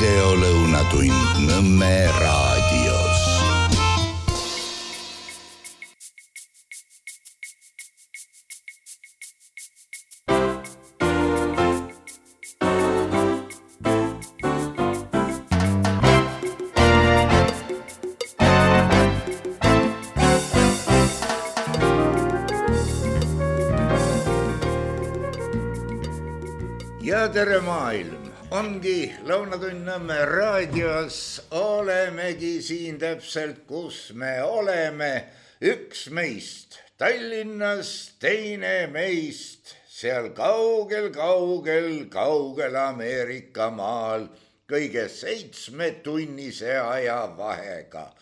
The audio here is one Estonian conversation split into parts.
Videolõunatund Nõmme raadios. Ja tere maailm! Ongi Lõunatund Nõmme raadios, olemegi siin täpselt, kus me oleme. Üks meist Tallinnas, teine meist seal kaugel Ameerika maal, kõige 7-tunnise aja vahega.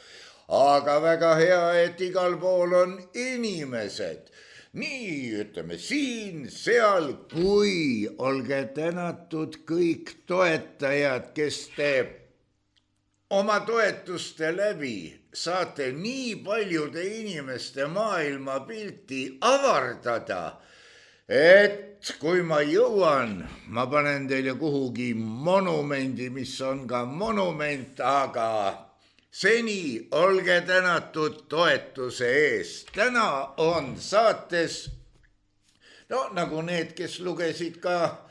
Aga väga hea, et igal pool on inimesed. Nii, ütleme siin, seal, kui olge tänatud kõik toetajad, kes te oma toetuste läbi saate nii paljude inimeste maailmapilti avardada, et kui ma jõuan, ma panen teile kuhugi monumendi, mis on ka monument, aga seni olge tänatud toetuse eest. Täna on saates, nagu need, kes lugesid ka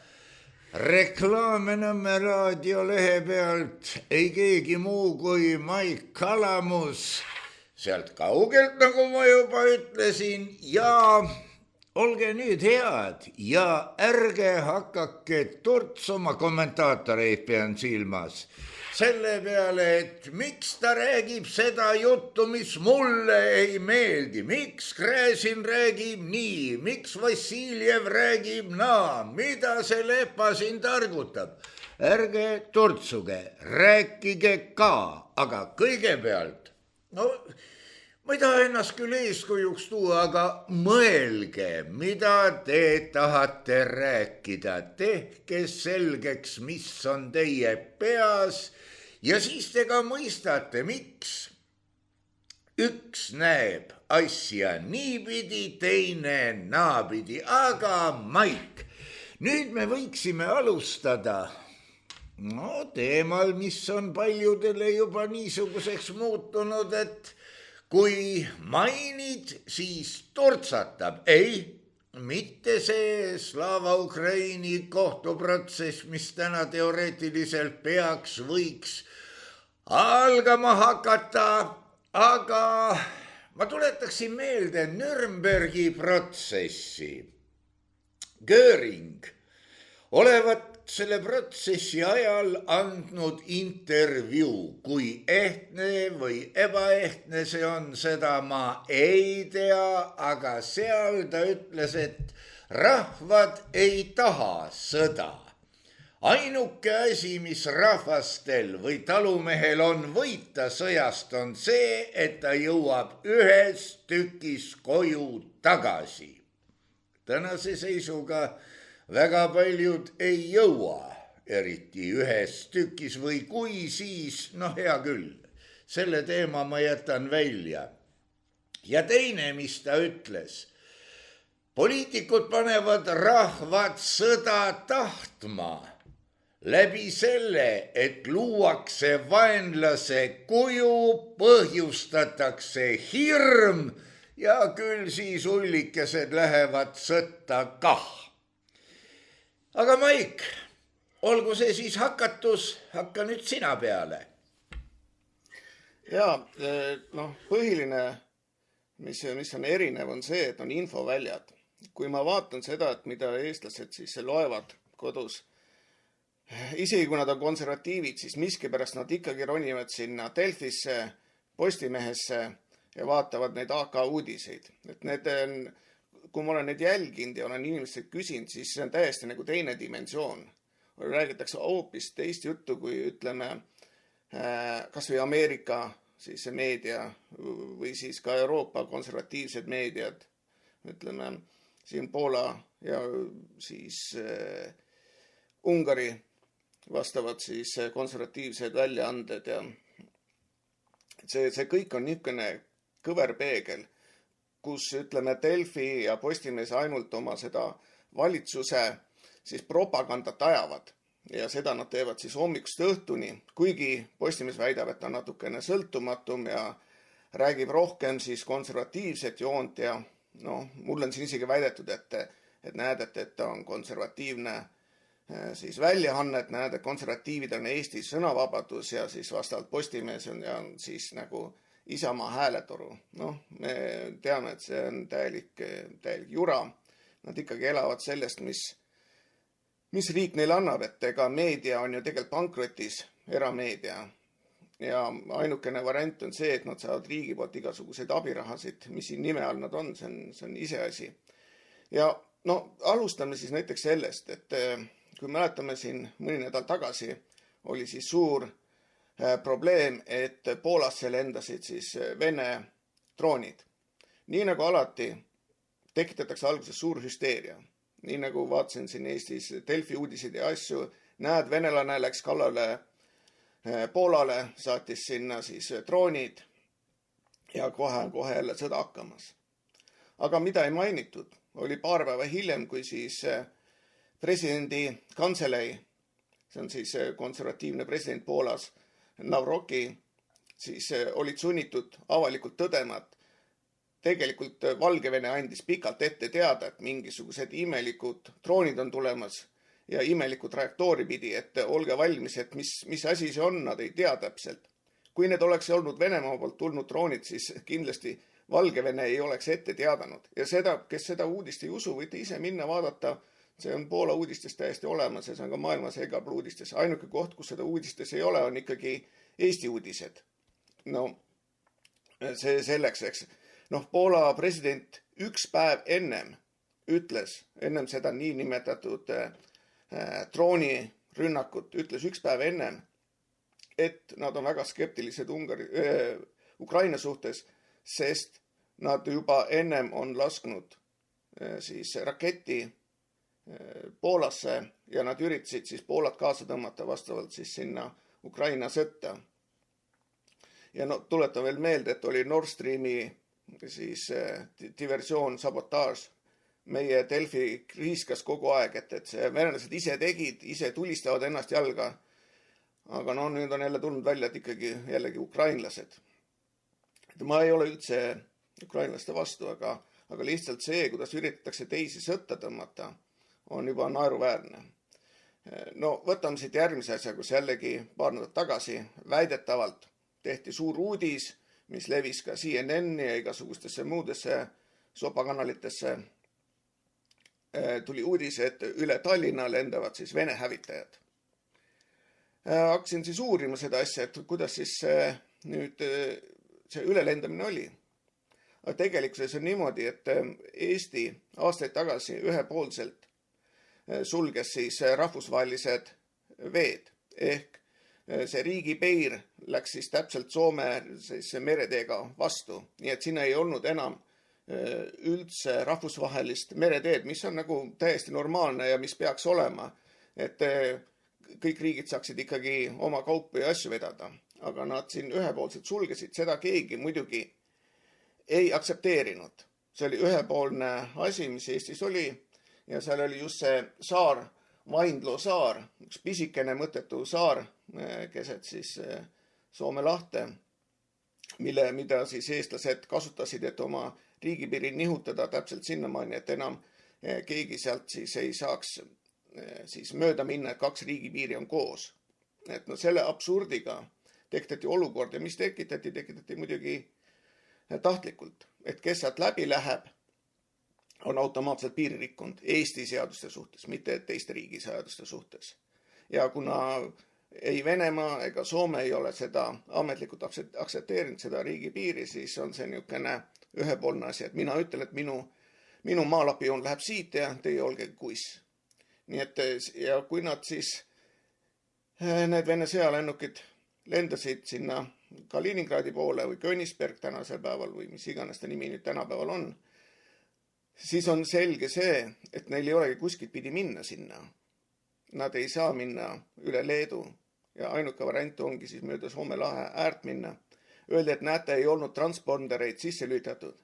reklaame Nõmme raadiolehe pealt, ei keegi muu kui Maik Kalamus. Sealt kaugelt, nagu ma juba ütlesin, ja olge nüüd head ja ärge hakake turtsuma, kommentaatoreid pean silmas, selle peale, et miks ta räägib seda juttu, mis mulle ei meeldi, miks Gräzin räägib nii, miks Vassiljev räägib naa, mida see Lepa siin targutab. Ärge turtsuge, rääkige ka, aga kõigepealt, ma ei taha ennast küll eeskujuks tuua, aga mõelge, mida te tahate rääkida, tehke selgeks, mis on teie peas. Ja siis te ka mõistate, miks üks näeb asja niipidi, teine naapidi. Aga Maik, nüüd me võiksime alustada teemal, mis on paljudele juba niisuguseks muutunud, et kui mainid, siis turtsatab. Ei, mitte see Slava Ukraini kohtuprotsess, mis täna teoreetiliselt võiks algama hakata, aga ma tuletaksin meelde Nürnbergi protsessi. Göring olevat selle protsessi ajal andnud intervjuu, kui ehtne või ebaehtne see on, seda ma ei tea, aga seal ta ütles, et rahvad ei taha sõda. Ainuke asi, mis rahvastel või talumehel on võita sõjast, on see, et ta jõuab ühes tükis koju tagasi. Tänase seisuga väga paljud ei jõua, eriti ühes tükis või kui siis, hea küll, selle teema ma jätan välja. Ja teine, mis ta ütles, poliitikud panevad rahvad sõda tahtma läbi selle, et luuakse vaenlase kuju, põhjustatakse hirm ja küll siis ullikesed lähevad sõtta kah. Aga Maik, olgu see siis hakatus, hakka nüüd sina peale. Ja, põhiline, mis on erinev, on see, et on infoväljad. Kui ma vaatan seda, et mida eestlased siis loevad kodus, isegi kui nad on konservatiivid, siis miskipärast nad ikkagi ronivad sinna Delfisse, Postimehesse ja vaatavad neid AK uudiseid. Et need on, kui ma olen neid jälginud ja olen inimestelt küsinud, siis see on täiesti nagu teine dimensioon. Räägitakse hoopis teist juttu, kui ütleme, kas või Ameerika siis meedia või siis ka Euroopa konservatiivsed meediad, ütleme, siin Poola ja siis Ungari vastavad siis konservatiivsed väljaanded ja see kõik on niisugune kõverpeegel, kus ütleme Delfi ja Postimees ainult oma seda valitsuse siis propagandat ajavad. ja seda nad teevad siis hommikust õhtuni, kuigi Postimees väidab, et ta on natukene sõltumatum ja räägib rohkem siis konservatiivset joont ja mul on siin isegi väidetud, et näed, et ta on konservatiivne siis väljaanne, et näed, et konservatiivid on Eestis sõnavabadus ja siis vastavalt Postimees on ja siis nagu Isamaa hääletoru. Me teame, et see on täielik jura. Nad ikkagi elavad sellest, mis riik neile annab, et ega meedia on ju tegelikult pankrotis, erameedia. Ja ainukene variant on see, et nad saavad riigi poolt igasuguseid abirahasid, mis siin nime all nad on, see on iseasi. Ja alustame siis näiteks sellest, et kui mäletame siin mõni nädal tagasi, oli siis suur probleem, et Poolasse lendasid siis Vene droonid. Nii nagu alati tekitatakse alguses suur hüsteeria. Nii nagu vaatasin siin Eestis Delfi uudisid ja asju, näed, venelane läks kallale Poolale, saatis sinna siis droonid ja kohe jälle sõda hakkamas. Aga mida ei mainitud, oli paar päeva hiljem, kui siis presidendi kantselei, see on siis konservatiivne president Poolas, Nawrocki, siis olid sunnitud avalikult tõdema, et tegelikult Valgevene andis pikalt ette teada, et mingisugused imelikud droonid on tulemas ja imeliku trajektoori pidi, et olge valmis, et mis asi see on, nad ei tea täpselt. Kui need oleks olnud Venemaa poolt tulnud droonid, siis kindlasti Valgevene ei oleks ette teadanud. Ja seda, kes seda uudist ei usu, võite ise minna vaadata, see on Poola uudistes täiesti olemas ja see on ka maailmas igal pool uudistes. Ainuke koht, kus seda uudistes ei ole, on ikkagi Eesti uudised. See selleks, eks. Poola president üks päev ennem ütles, ennem seda nii nimetatud droonirünnakut, ütles üks päev ennem, et nad on väga skeptilised Ukraina suhtes, sest nad juba ennem on lasknud siis raketi Poolasse ja nad üritasid siis Poolat kaasa tõmmata vastavalt siis sinna Ukraina sõtta. Ja tuletan veel meelde, et oli Nord Streami siis diversioon, sabotaaž. Meie Delfi riiskas kogu aeg, et see venelased ise tegid, ise tulistavad ennast jalga. Aga nüüd on jälle tulnud välja, et ikkagi jällegi ukrainlased. Ma ei ole üldse ukrainlaste vastu, aga lihtsalt see, kuidas üritatakse teisi sõtta tõmmata, on juba naeruväärne. Võtame siit järgmise asja, kus jällegi paar nädalat tagasi väidetavalt tehti suur uudis, mis levis ka CNN ja igasugustesse muudesse sopakanalitesse. Tuli uudis, et üle Tallinna lendavad siis Vene hävitajad. Hakkasin siis uurima seda asja, et kuidas siis nüüd see ülelendamine oli. Aga tegelikkuses on niimoodi, et Eesti aastaid tagasi ühepoolselt sulges siis rahvusvahelised veed ehk see riigipeir läks siis täpselt Soome mereteega vastu, nii et sinna ei olnud enam üldse rahvusvahelist mereteed, mis on nagu täiesti normaalne ja mis peaks olema, et kõik riigid saaksid ikkagi oma kaupu ja asju vedada, aga nad siin ühepoolselt sulgesid, seda keegi muidugi ei aktsepteerinud. See oli ühepoolne asi, mis Eestis oli ja seal oli just see saar, Vaindloo saar, üks pisikene mõttetu saar keset siis Soome lahte, mida siis eestlased kasutasid, et oma riigipiiri nihutada täpselt sinnamaani, et enam keegi sealt siis ei saaks siis mööda minna, et kaks riigipiiri on koos. Et selle absurdiga tekitati olukord ja mis tekitati muidugi tahtlikult, et kes sealt läbi läheb, on automaatselt piiri rikkunud Eesti seaduste suhtes, mitte teiste riigi seaduste suhtes. Ja kuna ei Venemaa ega Soome ei ole seda ametlikult aktsepteerinud seda riigipiiri, siis on see niisugune ühepoolne asi, et mina ütlen, et minu maalapijoon läheb siit ja teie olge kuiss. Nii et ja kui nad siis, need Vene sõjalennukid lendasid sinna Kaliningradi poole või Königsberg tänasel päeval või mis iganes ta nimi nüüd tänapäeval on, siis on selge see, et neil ei olegi kuskilt pidi minna sinna. Nad ei saa minna üle Leedu ja ainuke variant ongi siis mööda Soome lahe äärt minna. Öeldi, et näete, ei olnud transpondereid sisse lülitatud.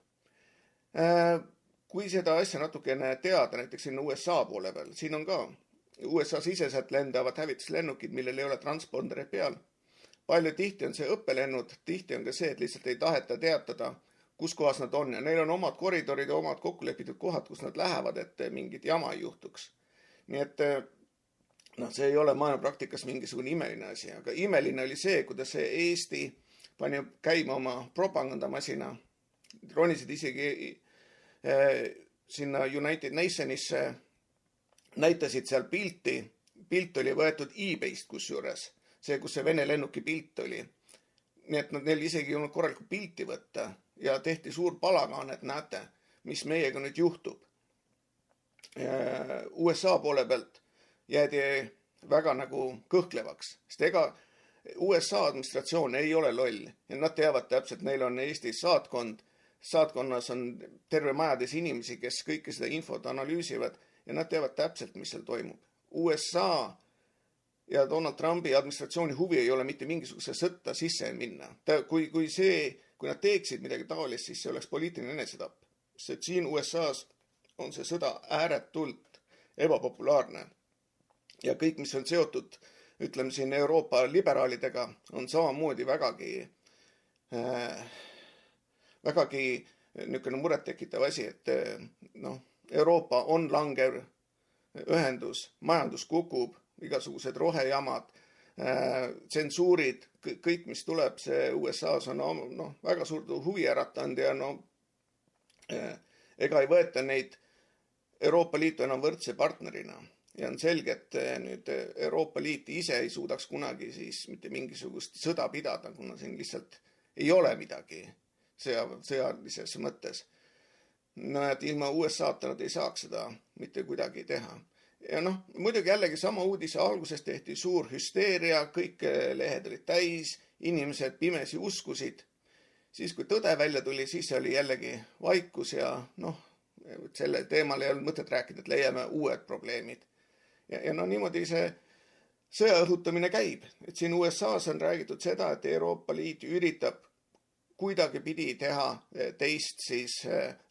Kui seda asja natukene teada, näiteks sinna USA poole peal, siin on ka USA siseselt lendavad hävituslennukid, millel ei ole transpondereid peal. Palju tihti on see õppelennud, tihti on ka see, et lihtsalt ei taheta teatada, kus kohas nad on ja neil on omad koridorid ja omad kokkulepitud kohad, kus nad lähevad, et mingit jama ei juhtuks. Nii et see ei ole maailmapraktikas mingisugune imeline asi, aga imeline oli see, kuidas see Eesti pani käima oma propagandamasina, ronisid isegi sinna United Nationisse, näitasid seal pilti, pilt oli võetud eBayst kusjuures, see, kus see Vene lennuki pilt oli. Nii et neil isegi ei olnud korralikult pilti võtta ja tehti suur palagan, et näete, mis meiega nüüd juhtub. USA poole pealt jäädi väga nagu kõhklevaks, sest ega USA administratsioon ei ole loll ja nad teavad täpselt, neil on Eestis saatkond, saatkonnas on terve majades inimesi, kes kõike seda infot analüüsivad ja nad teavad täpselt, mis seal toimub. USA ja Donald Trumpi administratsiooni huvi ei ole mitte mingisuguse sõtta sisse minna. Kui nad teeksid midagi taolist, siis see oleks poliitiline enesetapp. Sest siin USA's on see sõda ääretult ebapopulaarne. Ja kõik, mis on seotud, ütleme siin Euroopa liberaalidega, on samamoodi vägagi niisugune muret tekitav asi, et Euroopa on langev ühendus, majandus kukub, igasugused rohejamad, tsensuurid, kõik, mis tuleb, see USA's on väga suurt huvi äratanud ja ega ei võeta neid Euroopa Liitu enam võrdse partnerina. Ja on selge, et nüüd Euroopa Liit ise ei suudaks kunagi siis mitte mingisugust sõda pidada, kuna siin lihtsalt ei ole midagi sõjalises mõttes. Et ilma USA-ta nad ei saaks seda mitte kuidagi teha. Ja muidugi jällegi sama uudise alguses tehti suur hüsteeria, kõik lehed olid täis, inimesed pimesi uskusid. Siis kui tõde välja tuli, siis oli jällegi vaikus ja selle teemal ei olnud mõtet rääkida, et leiame uued probleemid. Ja niimoodi see sõja õhutamine käib. Et siin USA's on räägitud seda, et Euroopa Liit üritab kuidagi pidi teha teist siis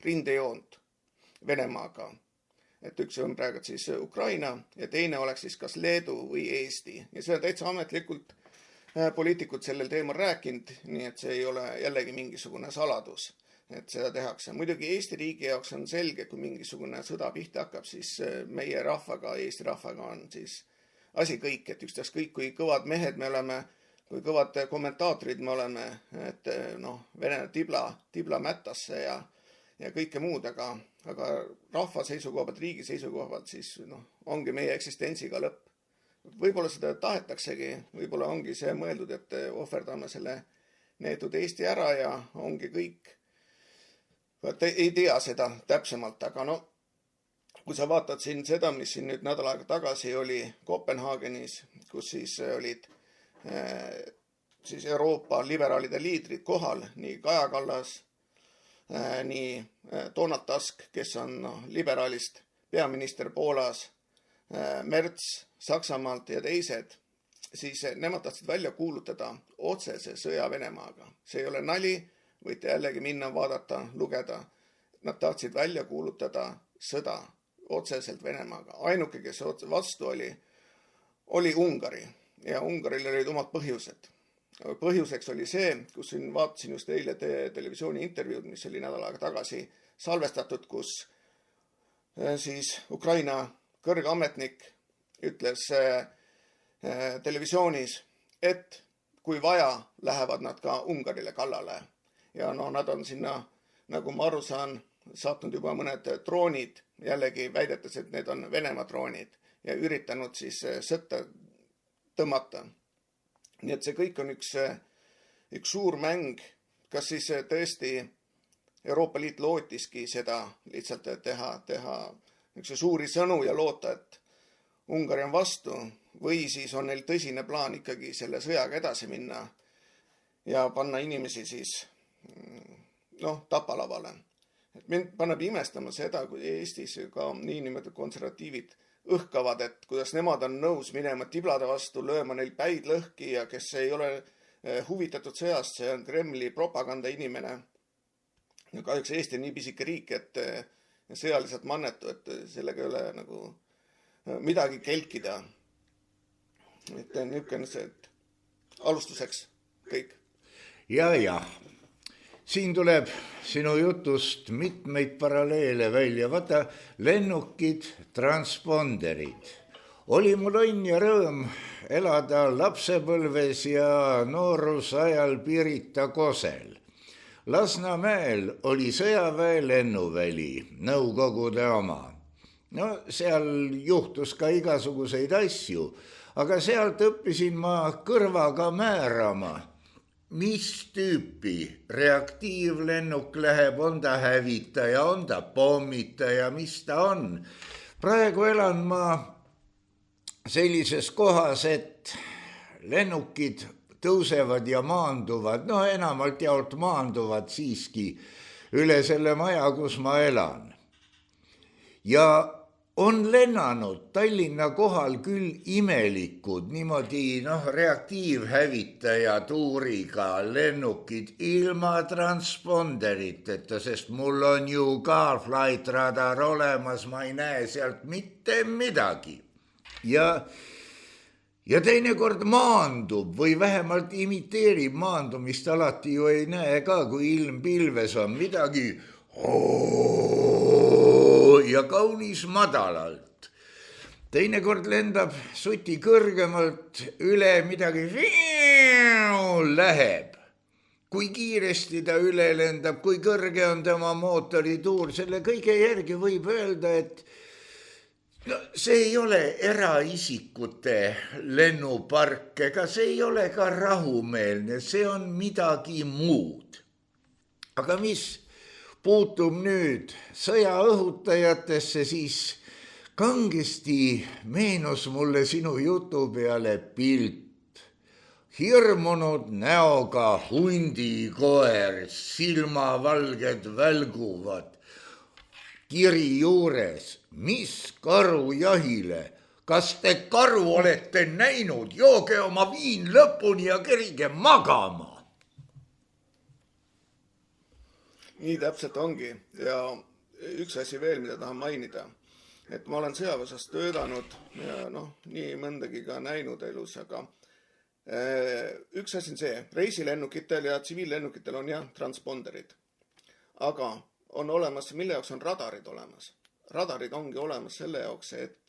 rindejoont Venemaaga. Et üks on praegu siis Ukraina ja teine oleks siis kas Leedu või Eesti. Ja see on täitsa ametlikult poliitikud sellel teemal rääkinud, nii et see ei ole jällegi mingisugune saladus, et seda tehakse. Muidugi Eesti riigi jaoks on selge, kui mingisugune sõda pihta hakkab, siis meie rahvaga, Eesti rahvaga on siis asi kõik, et ükstask kõik, kui kõvad mehed me oleme, kui kõvad kommentaatorid me oleme, et Vene tibla mättasse ja kõike muud, aga rahva seisukoha pealt, riigi seisukoha pealt, siis ongi meie eksistentsiga lõpp. Võib-olla seda tahetaksegi, võib-olla ongi see mõeldud, et ohverdame selle neetud Eesti ära ja ongi kõik. Ei tea seda täpsemalt, aga kui sa vaatad siin seda, mis siin nüüd nädal aega tagasi oli Kopenhaagenis, kus siis olid siis Euroopa liberaalide liidrid kohal, nii Kaja Kallas, nii Donald Tusk, kes on liberaalist peaminister Poolas, Merts Saksamaalt ja teised, siis nemad tahtsid välja kuulutada otsese sõja Venemaaga. See ei ole nali, võite jällegi minna, vaadata, lugeda. Nad tahtsid välja kuulutada sõda otseselt Venemaaga. Ainuke, kes vastu oli Ungari ja Ungaril olid omad põhjused. Põhjuseks oli see, kus siin vaatasin just eile televisiooni intervjuud, mis oli nädal aega tagasi salvestatud, kus siis Ukraina kõrgametnik ütles televisioonis, et kui vaja, lähevad nad ka Ungarile kallale. Ja nad on sinna, nagu ma aru saan, saatnud juba mõned droonid, jällegi väidetes, et need on Venemaa droonid ja üritanud siis sõtta tõmmata. Nii et see kõik on üks suur mäng, kas siis tõesti Euroopa Liit lootiski seda lihtsalt teha suuri sõnu ja loota, et Ungari on vastu või siis on neil tõsine plaan ikkagi selle sõjaga edasi minna ja panna inimesi siis tapalavale. Et mind paneb imestama seda, kui Eestis ka niinimetatud konservatiivid õhkavad, et kuidas nemad on nõus minema tiblade vastu, lööma neil päid lõhki ja kes ei ole huvitatud sõjast, see on Kremli propaganda inimene. Kahjuks Eesti on nii pisike riik, et sõjaliselt mannetu, et sellega ei ole nagu midagi kelkida. Et niisugune see, et alustuseks kõik. Ja. Siin tuleb sinu jutust mitmeid paralleele välja. Vaata, lennukid, transponderid. Oli mul õnn ja rõõm elada lapsepõlves ja noorusajal Pirita Kosel. Lasnamäel oli sõjaväe lennuväli, Nõukogude oma. No seal juhtus ka igasuguseid asju, aga sealt õppisin ma kõrvaga määrama, mis tüüpi reaktiivlennuk läheb, on ta hävitaja, on ta pommitaja, mis ta on. Praegu elan ma sellises kohas, et lennukid tõusevad ja maanduvad, no enamalt jaolt maanduvad siiski üle selle maja, kus ma elan. Ja on lennanud Tallinna kohal küll imelikud, niimoodi reaktiivhävitaja tuuriga lennukid ilma transponderiteta, sest mul on ju ka flight radar olemas, ma ei näe sealt mitte midagi. Ja teinekord maandub või vähemalt imiteerib maandumist, alati ju ei näe ka, kui ilm pilves on midagi ja kaunis madalalt. Teinekord lendab suti kõrgemalt üle, midagi läheb. Kui kiiresti ta üle lendab, kui kõrge on tema mootorituur, selle kõige järgi võib öelda, et no, see ei ole eraisikute lennupark, ega see ei ole ka rahumeelne, see on midagi muud. Aga mis puutub nüüd sõjaõhutajatesse, siis kangesti meenus mulle sinu jutu peale pilt. Hirmunud näoga hundikoer, silmavalged välguvad. Kiri juures, mis karu jahile? Kas te karu olete näinud? Jooge oma viin lõpuni ja kerige magama. Nii täpselt ongi ja üks asi veel, mida tahan mainida, et ma olen sõjaväes töötanud ja nii mõndagi ka näinud elus, aga üks asi on see, reisilennukitel ja tsiviillennukitel on transponderid, aga on olemas, mille jaoks on radarid olemas. Radarid ongi olemas selle jaoks, et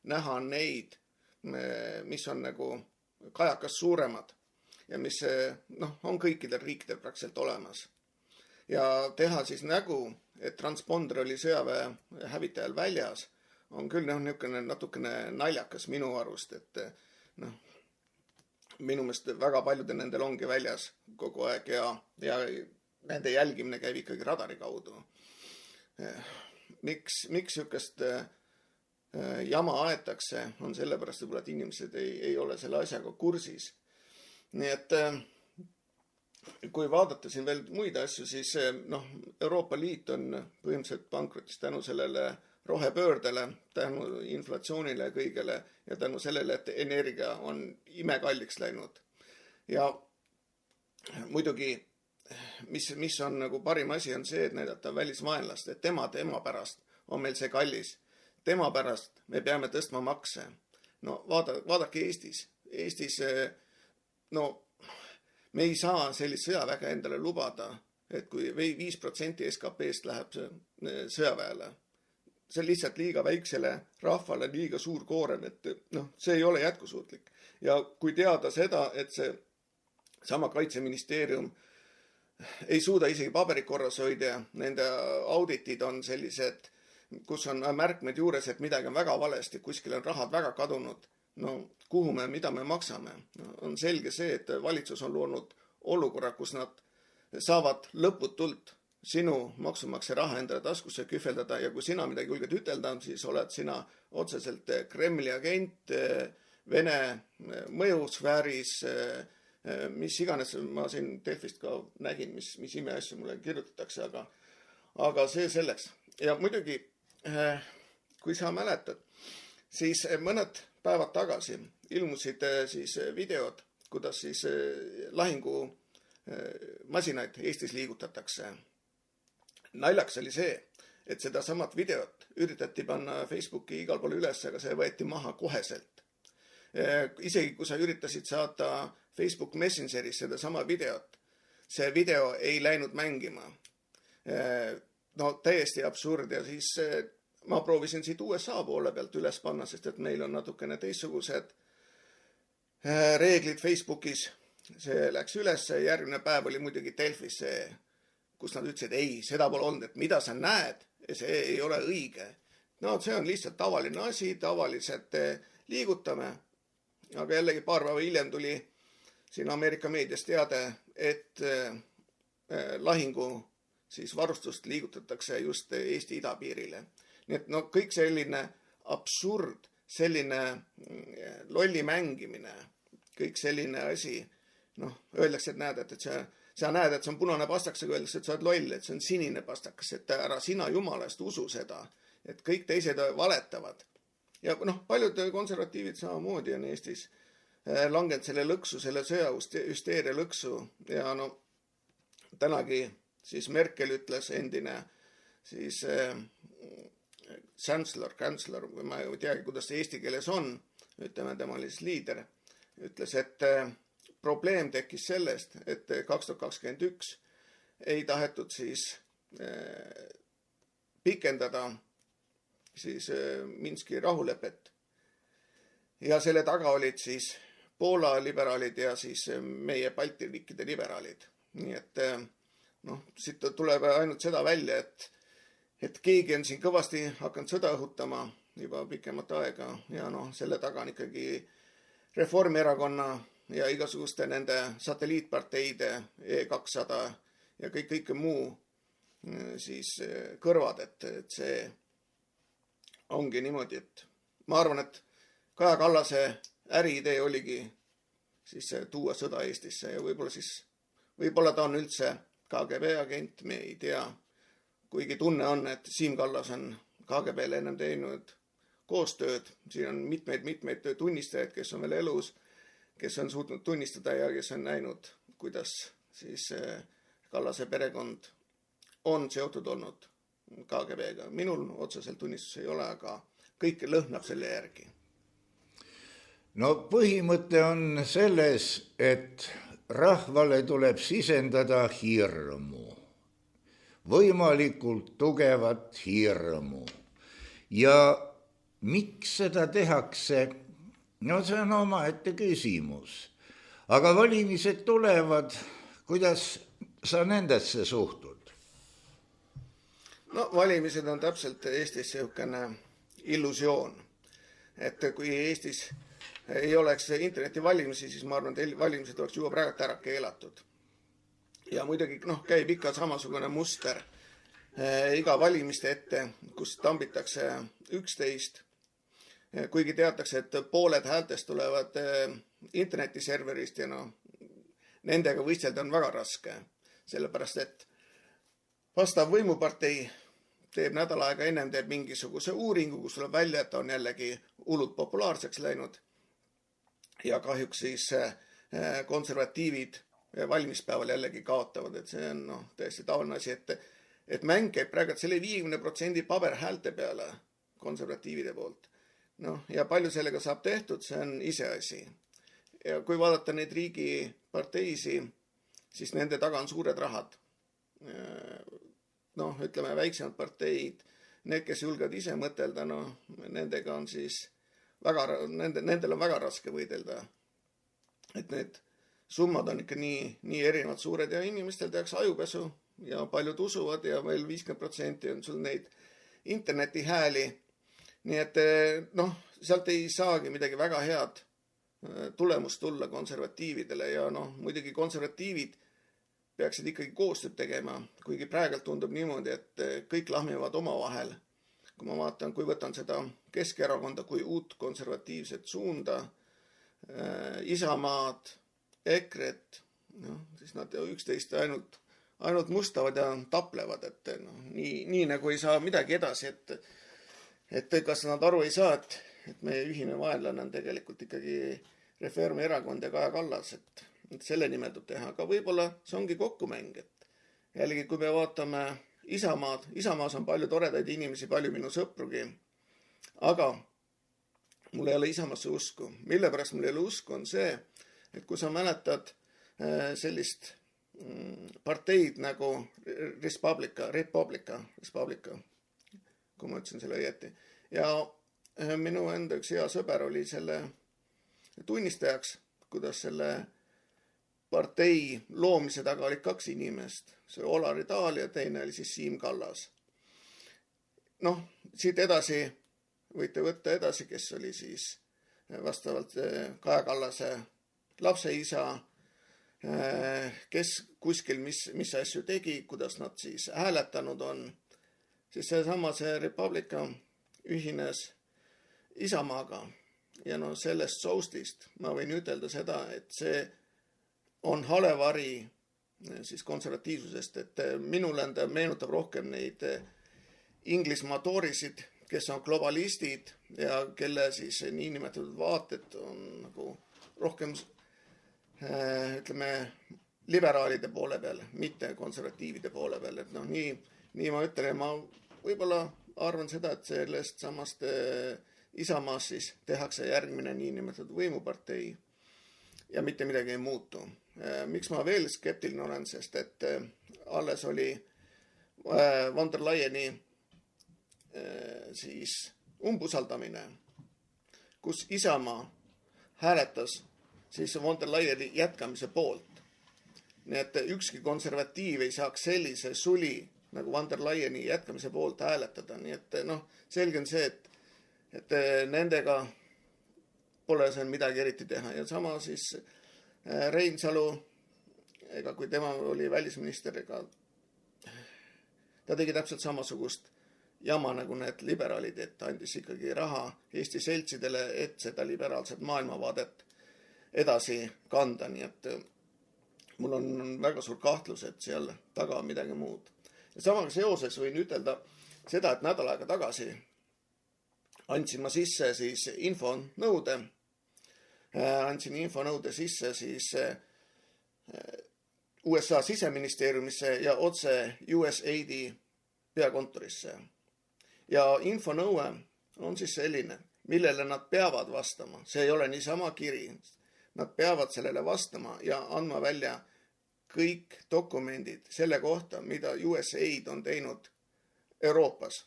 näha neid, mis on nagu kajakas suuremad ja mis on kõikidel riikidel praktiliselt olemas. Ja teha siis nägu, et transponder oli sõjaväe hävitajal väljas, on küll natukene naljakas minu arust, et minu meelest väga paljudel nendel ongi väljas kogu aeg ja nende jälgimine käib ikkagi radari kaudu. Miks sükest jama aetakse, on sellepärast, et inimesed ei ole selle asjaga kursis. Nii et kui vaadata siin veel muid asju, siis Euroopa Liit on põhimõtteliselt pankrotis tänu sellele rohepöördele, tänu inflatsioonile ja kõigele ja tänu sellele, et energia on imekalliks läinud. Ja muidugi, mis on nagu parim asi, on see, et näidata välisvaenlast, et tema pärast on meil see kallis. Tema pärast me peame tõstma makse. No vaadake Eestis. Eestis, me ei saa sellist sõjaväge endale lubada, et kui 5% SKP-st läheb sõjaväele. See on lihtsalt liiga väiksele rahvale liiga suur koorem, et see ei ole jätkusuutlik. Ja kui teada seda, et see sama Kaitseministeerium ei suuda isegi paberit korras hoida, nende auditid on sellised, kus on märkmed juures, et midagi on väga valesti, kuskil on rahad väga kadunud. Mida me maksame? On selge see, et valitsus on loonud olukorra, kus nad saavad lõputult sinu maksumaksja raha endale taskusse kühveldada ja kui sina midagi julged ütelda, siis oled sina otseselt Kremli agent, Vene mõjusfääris, mis iganes, ma siin Delfist ka nägin, mis imeasju mulle kirjutatakse, aga see selleks. Ja muidugi, kui sa mäletad, siis mõned päevad tagasi ilmusid siis videod, kuidas siis lahingumasinaid Eestis liigutatakse. Naljaks oli see, et seda samat videot üritati panna Facebooki igal pool üles, aga see võeti maha koheselt. Isegi kui sa üritasid saata Facebook Messengeris seda sama videot, see video ei läinud mängima. No täiesti absurd ja siis ma proovisin siit USA poole pealt üles panna, sest et meil on natukene teistsugused reeglid Facebookis. See läks üles, järgmine päev oli muidugi Delfis see, kus nad ütlesid, ei, seda pole olnud, et mida sa näed, see ei ole õige. No see on lihtsalt tavaline asi, tavaliselt liigutame, aga jällegi paar päeva hiljem tuli siin Ameerika meedias teade, et lahingu siis varustust liigutatakse just Eesti idapiirile. Nii et no kõik selline absurd, selline lolli mängimine, kõik selline asi, noh, öeldakse, et näed, et sa näed, et see on punane pastakas, aga öeldakse, et sa oled loll, et see on sinine pastakas, et ära sina jumalast usu seda, et kõik teised valetavad. Ja noh, paljud konservatiivid samamoodi on Eestis langenud selle lõksu, selle sõjahüsteeria lõksu ja no tänagi siis Merkel ütles endine siis chancellor, ma ei teagi, kuidas see eesti keeles on, ütleme, tema oli siis liider, ütles, et probleem tekkis sellest, et 2021 ei tahetud siis pikendada siis Minski rahulepet. Ja selle taga olid siis Poola liberaalid ja siis meie Balti riikide liberaalid. Nii et noh, siit tuleb ainult seda välja, et keegi on siin kõvasti hakanud sõda õhutama juba pikemat aega ja noh, selle taga on ikkagi Reformierakonna ja igasuguste nende satelliitparteide E200 ja kõik muu siis kõrvad, et see ongi niimoodi, et ma arvan, et Kaja Kallase äriidee oligi siis tuua sõda Eestisse ja võib-olla ta on üldse KGB agent, me ei tea, kuigi tunne on, et Siim Kallas on KGB-le ennem teinud koostööd, siin on mitmeid tunnistajaid, kes on veel elus, kes on suutnud tunnistada ja kes on näinud, kuidas siis Kallase perekond on seotud olnud KGB-ga. Minul otseselt tunnistus ei ole, aga kõik lõhnab selle järgi. No põhimõte on selles, et rahvale tuleb sisendada hirmu, võimalikult tugevat hirmu. Ja miks seda tehakse? No see on omaette küsimus. Aga valimised tulevad, kuidas sa nendesse suhtud? No valimised on täpselt Eestis selline illusioon. Et kui Eestis ei oleks internetivalimisi, siis ma arvan, et valimised oleks juba praegu ära keelatud. Ja muidugi käib ikka samasugune muster iga valimiste ette, kus tambitakse 11, kuigi teatakse, et pooled häältest tulevad internetiserverist ja nendega võistelda on väga raske, sellepärast et vastav võimupartei teeb nädal aega ennem mingisuguse uuringu, kus tuleb välja, et on jällegi hullult populaarseks läinud. Ja kahjuks siis konservatiivid valimispäeval jällegi kaotavad, et see on täiesti tavaline asi, et mäng käib praegu selle 50% paberhäälte peale konservatiivide poolt. Ja palju sellega saab tehtud, see on iseasi. Ja kui vaadata neid riigiparteisi, siis nende taga on suured rahad. Ütleme, väiksemad parteid, need, kes julgevad ise mõtelda, nendega on siis nendel on väga raske võidelda. Et need summad on ikka nii erinevad suured ja inimestel tehakse ajupesu ja paljud usuvad ja veel 50% on sul neid internetihääli. Nii et sealt ei saagi midagi väga head tulemust tulla konservatiividele ja muidugi konservatiivid peaksid ikkagi koostööd tegema, kuigi praegult tundub niimoodi, et kõik lahmivad omavahel. Kui ma vaatan, kui võtan seda Keskerakonda kui uut konservatiivset suunda, Isamaad, EKRE-t, siis nad üksteist ainult mustavad ja taplevad, et nii nagu ei saa midagi edasi, et kas nad aru ei saa, et meie ühine vaenlane on tegelikult ikkagi Reformierakond ja Kaja Kallas, et selle nimel tuleb teha, aga võib-olla see ongi kokkumäng, et jällegi, kui me vaatame Isamaas on palju toredaid inimesi, palju minu sõprugi, aga mul ei ole Isamaasse usku. Mille pärast mul ei ole usku on see, et kui sa mäletad sellist parteid nagu Respublica, kui ma ütlesin selle õieti. Ja minu enda üks hea sõber oli selle tunnistajaks, kuidas selle partei loomise taga oli 2 inimest. See Olari Taal ja teine oli siis Siim Kallas. Noh, siit edasi võite võtta edasi, kes oli siis vastavalt Kaja Kallase lapseisa, kes kuskil mis asju tegi, kuidas nad siis hääletanud on. Siis see Republica ühines Isamaaga ja no sellest soustist ma võin ütelda seda, et see on halevari siis konservatiivsusest, et minule meenutab rohkem neid Inglismaa toorisid, kes on globalistid ja kelle siis niinimetatud vaated on nagu rohkem ütleme liberaalide poole peal, mitte konservatiivide poole peal, et noh, nii ma ütlen ja ma võib-olla arvan seda, et sellest samast Isamaas siis tehakse järgmine niinimetatud võimupartei ja mitte midagi ei muutu. Miks ma veel skeptiline olen, sest et alles oli von der Leyeni siis umbusaldamine, kus Isamaa hääletas siis von der Leyeni jätkamise poolt. Nii et ükski konservatiiv ei saaks sellise suli nagu von der Leyeni jätkamise poolt hääletada. Nii et noh, selge on see, et nendega pole seal midagi eriti teha. Ja sama siis Reinsalu, ega kui tema oli välisminister, ega ta tegi täpselt samasugust jama nagu need liberaalid, et andis ikkagi raha Eesti seltsidele, et seda liberaalset maailmavaadet edasi kanda. Nii et mul on väga suur kahtlus, et seal taga on midagi muud. Ja samaga seoses võin ütelda seda, et nädal aega tagasi andsin ma sisse siis infonõude. Andsin infonõude sisse siis USA siseministeeriumisse ja otse USAID-i peakontorisse. Ja infonõue on siis selline, millele nad peavad vastama. See ei ole niisama kiri. Nad peavad sellele vastama ja andma välja kõik dokumendid selle kohta, mida USAID on teinud Euroopas.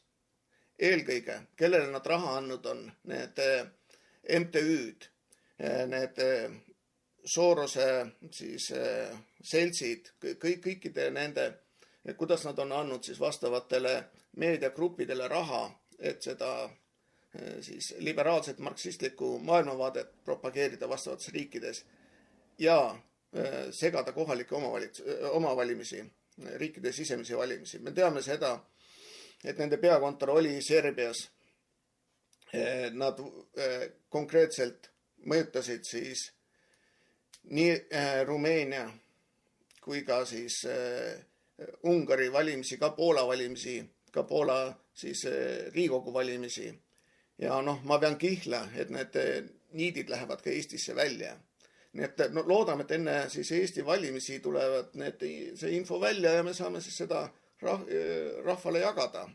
Eelkõige, kellele nad raha andnud on, need MTÜ-d, need Sorose siis seltsid, kõikide nende, kuidas nad on andnud siis vastavatele meediagruppidele raha, et seda siis liberaalset marksistlikku maailmavaadet propageerida vastavates riikides ja segada kohalikke omavalimisi, riikide sisemisi valimisi. Me teame seda, et nende peakontor oli Serbias. Nad konkreetselt mõjutasid siis nii Rumeenia kui ka siis Ungari valimisi, ka Poola valimisi, ka Poola siis Riigikogu valimisi. Ja noh, ma pean kihla, et need niidid lähevad ka Eestisse välja. Nii et no, loodame, et enne siis Eesti valimisi tulevad see info välja ja me saame siis seda rahvale jagada.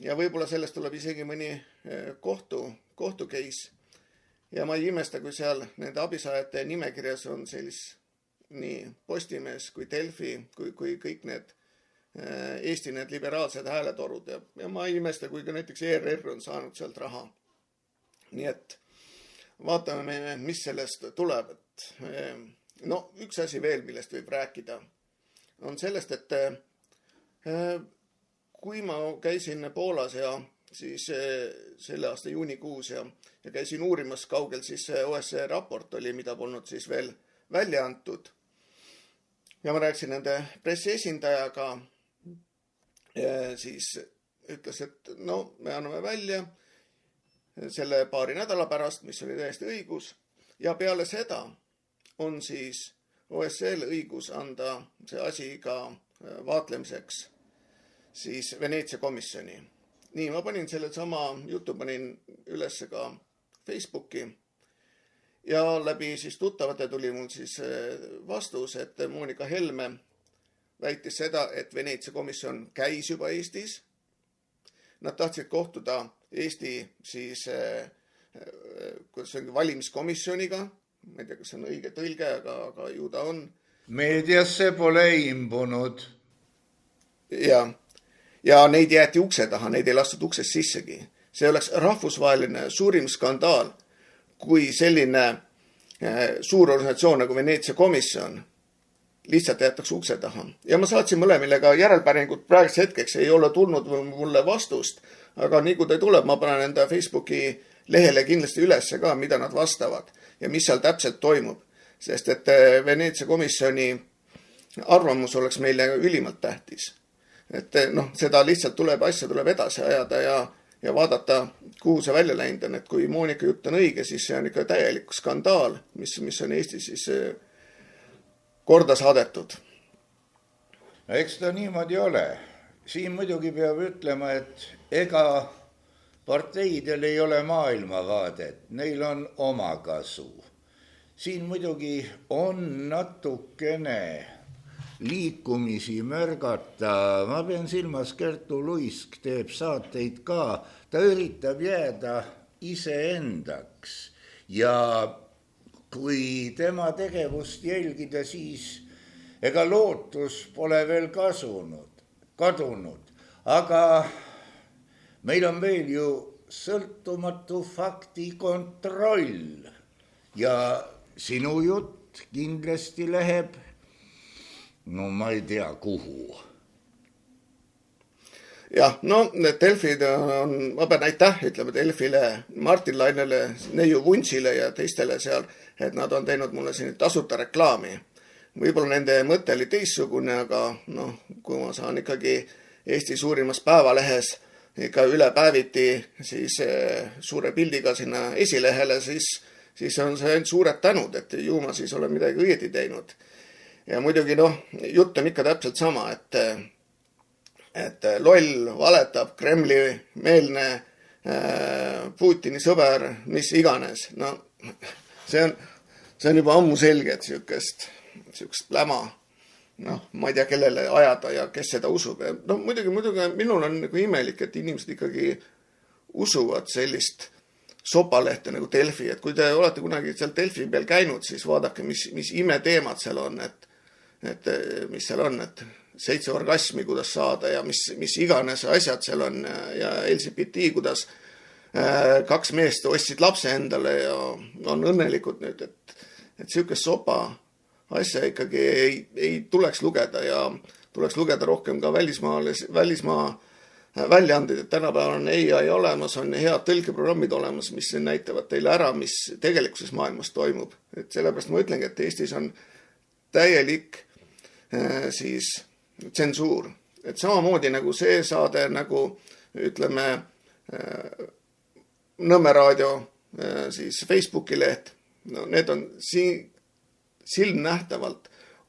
Ja võib-olla sellest tuleb isegi mõni kohtu case. Ja ma ei imesta, kui seal nende abisaajate nimekirjas on nii Postimees kui Delfi, kui kõik need Eesti need liberaalsed hääletorud. Ja ma ei imesta, kui ka näiteks ERR on saanud sealt raha. Nii et vaatame, mis sellest tuleb. No, üks asi veel, millest võib rääkida, on sellest, et kui ma käisin Poolas ja siis selle aasta juunikuus ja käisin uurimas kaugel, siis OSCE raport oli, mida polnud siis veel välja antud. Ja ma rääkisin nende pressiesindajaga, siis ütles, et no, me anname välja selle paari nädala pärast, mis oli täiesti õigus. Ja peale seda on siis OSCE-l õigus anda see asi ka vaatlemiseks siis Veneetsia komisjoni. Nii, ma panin selle sama jutu, panin üles ka Facebooki ja läbi siis tuttavate tuli mul siis vastus, et Monika Helme väitis seda, et Veneetsia komisjon käis juba Eestis. Nad tahtsid kohtuda Eesti siis valimiskomisjoniga, ma ei tea, kas see on õige tõlge, aga ju ta on. Meediasse pole imbunud. Ja neid jäeti ukse taha, neid ei lastud uksest sissegi. See oleks rahvusvaheline suurim skandaal, kui selline suur organisatsioon nagu Veneetsia komisjon lihtsalt jätaks ukse taha. Ja ma saatsin mõlemile ka järelpäringut, praeguseks hetkeks ei ole tulnud mulle vastust, aga nii kui ta tuleb, ma panen enda Facebooki lehele kindlasti ülesse ka, mida nad vastavad ja mis seal täpselt toimub. Sest et Veneetsia komisjoni arvamus oleks meile ülimalt tähtis. Et seda lihtsalt asja tuleb edasi ajada ja vaadata, kuhu see välja läinud on. Et kui Moonika jutt on õige, siis see on ikka täielik skandaal, mis on Eestis siis korda saadetud. Eks ta niimoodi ole. Siin muidugi peab ütlema, et ega parteidel ei ole maailmavaadet, neil on oma kasu. Siin muidugi on natukene liikumisi märgata. Ma pean silmas Kertu Luisk teeb saateid ka. Ta üritab jääda iseendaks ja kui tema tegevust jälgida, siis ega lootus pole veel kadunud. Aga meil on veel ju sõltumatu faktikontroll ja sinu jutt kindlasti läheb, no ma ei tea kuhu. Jah, Delfid on, ma pean aitäh, ütleme Delfile, Martin Lainele, Neiu Vuntsile ja teistele seal, et nad on teinud mulle siin tasuta reklaami. Võib-olla nende mõte oli teistsugune, aga kui ma saan ikkagi Eesti suurimas päevalehes ikka üle päeviti siis suure pildiga sinna esilehele, siis on see ainult suured tänud, et ju ma siis olen midagi õieti teinud. Ja muidugi jutt on ikka täpselt sama, et loll valetab, Kremli meelne, Putini sõber, mis iganes. See on juba ammu selge, et sihukest läma, ma ei tea, kellele ajada ja kes seda usub. Muidugi minul on nagu imelik, et inimesed ikkagi usuvad sellist sopalehte nagu Delfi, et kui te olete kunagi seal Delfi peal käinud, siis vaadake, mis imeteemad seal on, et mis seal on, et 7 orgasmi, kuidas saada ja mis iganes asjad seal on ja LGBT, kuidas 2 meest ostsid lapse endale ja on õnnelikud nüüd, et sihukest sopa asja ikkagi ei tuleks lugeda ja tuleks lugeda rohkem ka välismaa väljaanded, et tänapäeval on AI olemas, on head tõlkeprogrammid olemas, mis näitavad teile ära, mis tegelikkuses maailmas toimub. Et sellepärast ma ütlengi, et Eestis on täielik siis tsensuur. Et samamoodi nagu see saade, nagu ütleme Nõmme raadio siis Facebooki leht, need on silmnähtavalt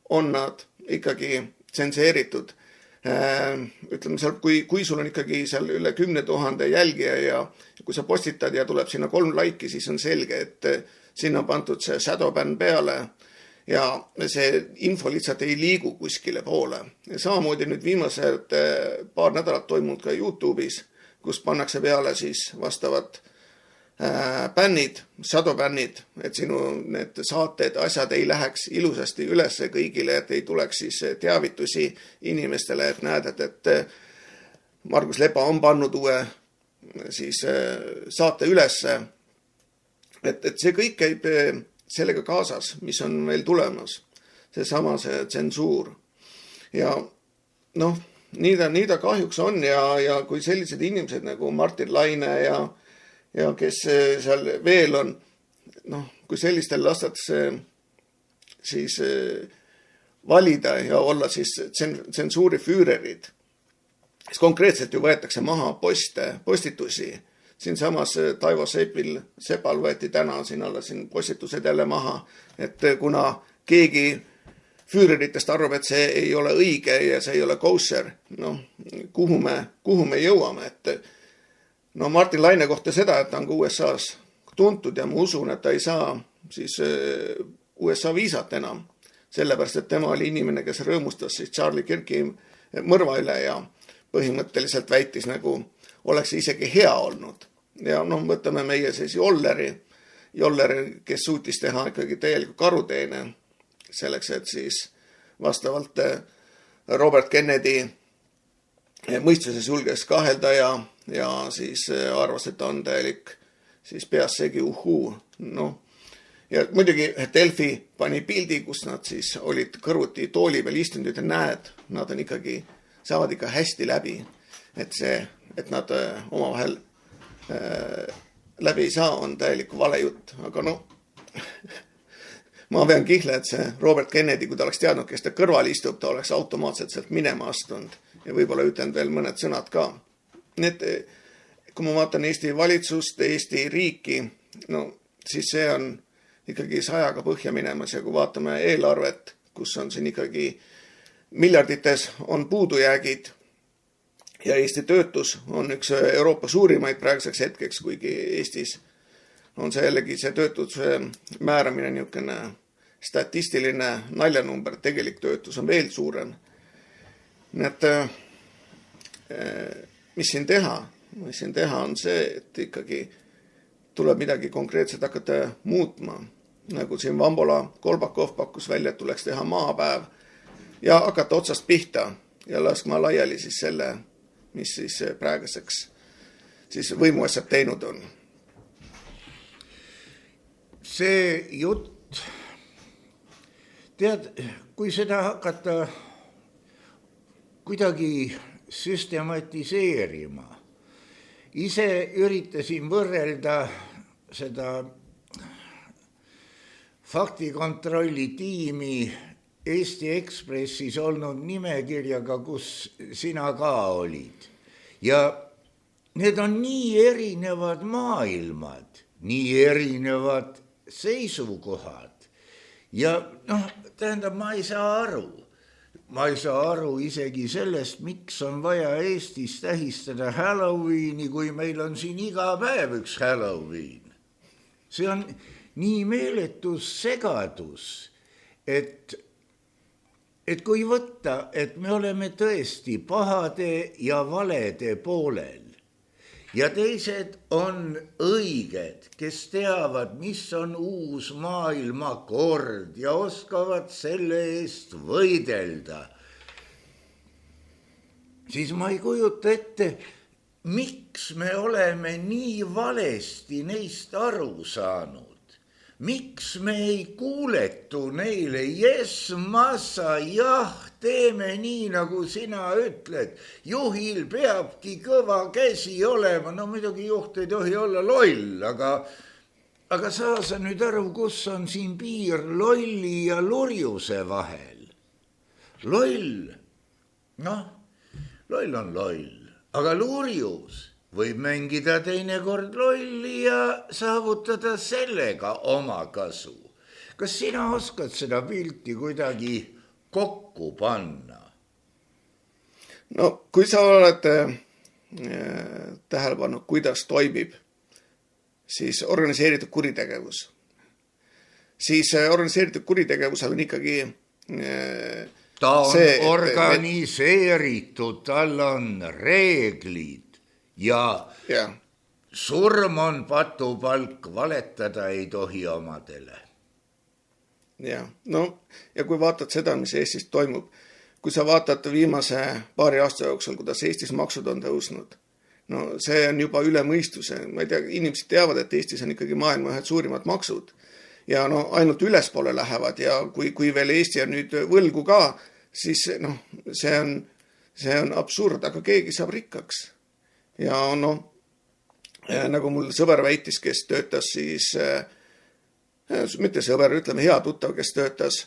on nad ikkagi tsenseeritud. Ütleme seal, kui sul on ikkagi seal üle 10 000 jälgija ja kui sa postitad ja tuleb sinna 3 laiki, siis on selge, et sinna on pandud see shadowban peale ja see info lihtsalt ei liigu kuskile poole. Ja samamoodi nüüd viimased paar nädalat toimunud ka YouTube'is, kus pannakse peale siis vastavad bännid, shadowbännid, et sinu need saated, asjad ei läheks ilusasti ülesse kõigile, et ei tuleks siis teavitusi inimestele, et näed, et Margus Lepa on pannud uue siis saate ülesse. Et see kõik käib sellega kaasas, mis on meil tulemas. See tsensuur. Ja nii ta kahjuks on ja kui sellised inimesed nagu Martin Laine ja kes seal veel on, kui sellistel lastatakse siis valida ja olla siis tsensuurifüürerid, siis konkreetselt ju võetakse maha postitusi. Siin samas Taivo Sepal võeti täna siin postitused jälle maha, et kuna keegi füüreritest arvab, et see ei ole õige ja see ei ole kosher, kuhu me jõuame, et Martin Laine kohta seda, et ta on ka USA-s tuntud ja ma usun, et ta ei saa siis USA viisat enam. sellepärast, et tema oli inimene, kes rõõmustas siis Charlie Kirki mõrva üle ja põhimõtteliselt väitis nagu oleks isegi hea olnud. Ja noh, võtame meie siis Jolleri, kes suutis teha ikkagi täieliku karuteene selleks, et siis vastavalt Robert Kennedy mõistuses julges kahelda ja siis arvas, et ta on täielik siis peas segi uhuu. No. Ja muidugi Delfi pani pildi, kus nad siis olid kõrvuti tooli peal istunud ja näed, nad on ikkagi, saavad ikka hästi läbi, et nad omavahel läbi ei saa, on täielik vale jutt, aga no ma pean kihla, et see Robert Kennedy, kui ta oleks teadnud, kes ta kõrval istub, ta oleks automaatselt sealt minema astunud ja võib-olla ütlenud veel mõned sõnad ka. Need, kui ma vaatan Eesti valitsust, Eesti riiki, no siis see on ikkagi 100-ga põhja minemas ja kui vaatame eelarvet, kus on siin ikkagi miljardites on puudujäägid ja Eesti töötus on üks Euroopa suurimaid praeguseks hetkeks, kuigi Eestis on see jällegi see töötuse määramine niisugune statistiline naljanumber, tegelik töötus on veel suurem. Nii et mis siin teha? Mis siin teha on see, et ikkagi tuleb midagi konkreetselt hakata muutma. Nagu siin Vambola Kolbakov pakkus välja, et tuleks teha maapäev ja hakata otsast pihta ja laskma laiali siis selle, mis siis praeguseks siis võimuasjad teinud on. See jutt, tead, kui seda hakata kuidagi süstematiseerima, ise üritasin võrrelda seda faktikontrolli tiimi Eesti Ekspressis olnud nimekirjaga, kus sina ka olid. Ja need on nii erinevad maailmad, nii erinevad seisukohad. Ja tähendab, ma ei saa aru. Ma ei saa aru isegi sellest, miks on vaja Eestis tähistada Halloweeni, kui meil on siin iga päev üks Halloween. See on nii meeletus segadus, et kui võtta, et me oleme tõesti pahade ja valede poolel ja teised on õiged, kes teavad, mis on uus maailmakord ja oskavad selle eest võidelda, siis ma ei kujuta ette, miks me oleme nii valesti neist aru saanud. Miks me ei kuuletu neile, jes, massa, jah, teeme nii, nagu sina ütled. Juhil peabki kõva käsi olema, no muidugi juht ei tohi olla loll, aga saa sa nüüd aru, kus on siin piir lolli ja lurjuse vahel. Loll, loll on loll, aga lurjus võib mängida teinekord lolli ja saavutada sellega oma kasu. Kas sina oskad seda pilti kuidagi kokku panna? No, kui sa oled tähele pannud, kuidas toimib, siis organiseeritud kuritegevus. Siis organiseeritud kuritegevusel on ikkagi ta on organiseeritud, tal on reeglid. Ja surm on patupalk, valetada ei tohi omadele. Ja kui vaatad seda, mis Eestis toimub, kui sa vaatad viimase paari aasta jooksul, kuidas Eestis maksud on tõusnud, see on juba üle mõistuse. Ma ei tea, inimesed teavad, et Eestis on ikkagi maailma ühed suurimad maksud ja ainult ülespoole lähevad ja kui veel Eesti on nüüd võlgu ka, siis see on absurd, aga keegi saab rikkaks. Ja nagu mul sõber väitis, kes töötas siis, mitte sõber, ütleme hea tuttav, kes töötas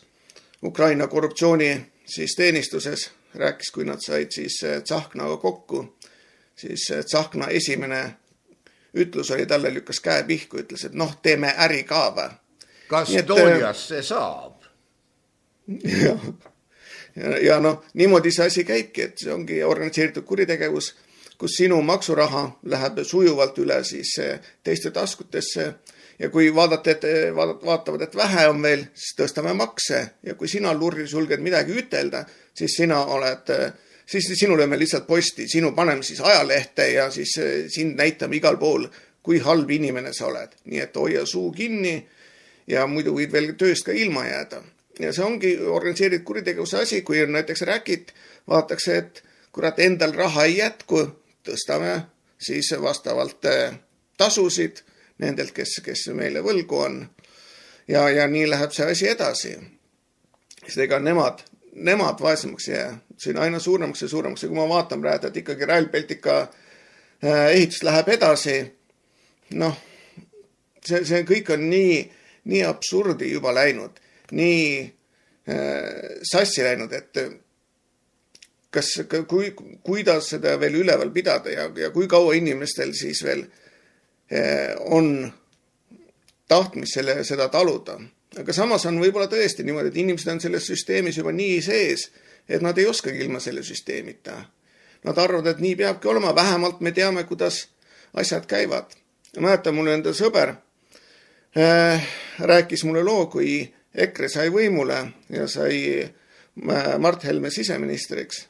Ukraina korruptsiooni siis teenistuses, rääkis, kui nad said siis Tsahknaga kokku, siis Tsahkna esimene ütlus oli, talle lükkas käe pihku, ütles, et teeme äri ka või. Kas Toolias see saab? Ja niimoodi see asi käibki, et see ongi organiseeritud kuritegevus. kus sinu maksuraha läheb sujuvalt üle siis teiste taskutesse ja kui vaatavad, et vähe on veel, siis tõstame makse ja kui sina lurjus julged midagi ütelda, siis sinu lööme lihtsalt posti, sinu paneme siis ajalehte ja siis sind näitame igal pool, kui halb inimene sa oled. Nii et hoia suu kinni ja muidu võid veel tööst ka ilma jääda. Ja see ongi organiseeritud kuritegevuse asi, kui on näiteks räkit, vaadatakse, et kurat endal raha ei jätku, tõstame siis vastavalt tasusid nendelt, kes meile võlgu on. Ja nii läheb see asi edasi. Sest ega nemad vaesemaks jää. See on aina suuremaks ja suuremaks. Ja kui ma vaatan praegu, et ikkagi Rail Baltica ehitus läheb edasi, see kõik on nii absurdi juba läinud, nii sassi läinud, et kuidas seda veel üleval pidada ja kui kaua inimestel siis veel on tahtmis seda taluda. Aga samas on võib-olla tõesti niimoodi, et inimesed on selles süsteemis juba nii sees, et nad ei oskagi ilma selle süsteemita. Nad arvavad, et nii peabki olema, vähemalt me teame, kuidas asjad käivad. Mäletan, mulle enda sõber rääkis mulle loo, kui EKRE sai võimule ja sai Mart Helme siseministriks.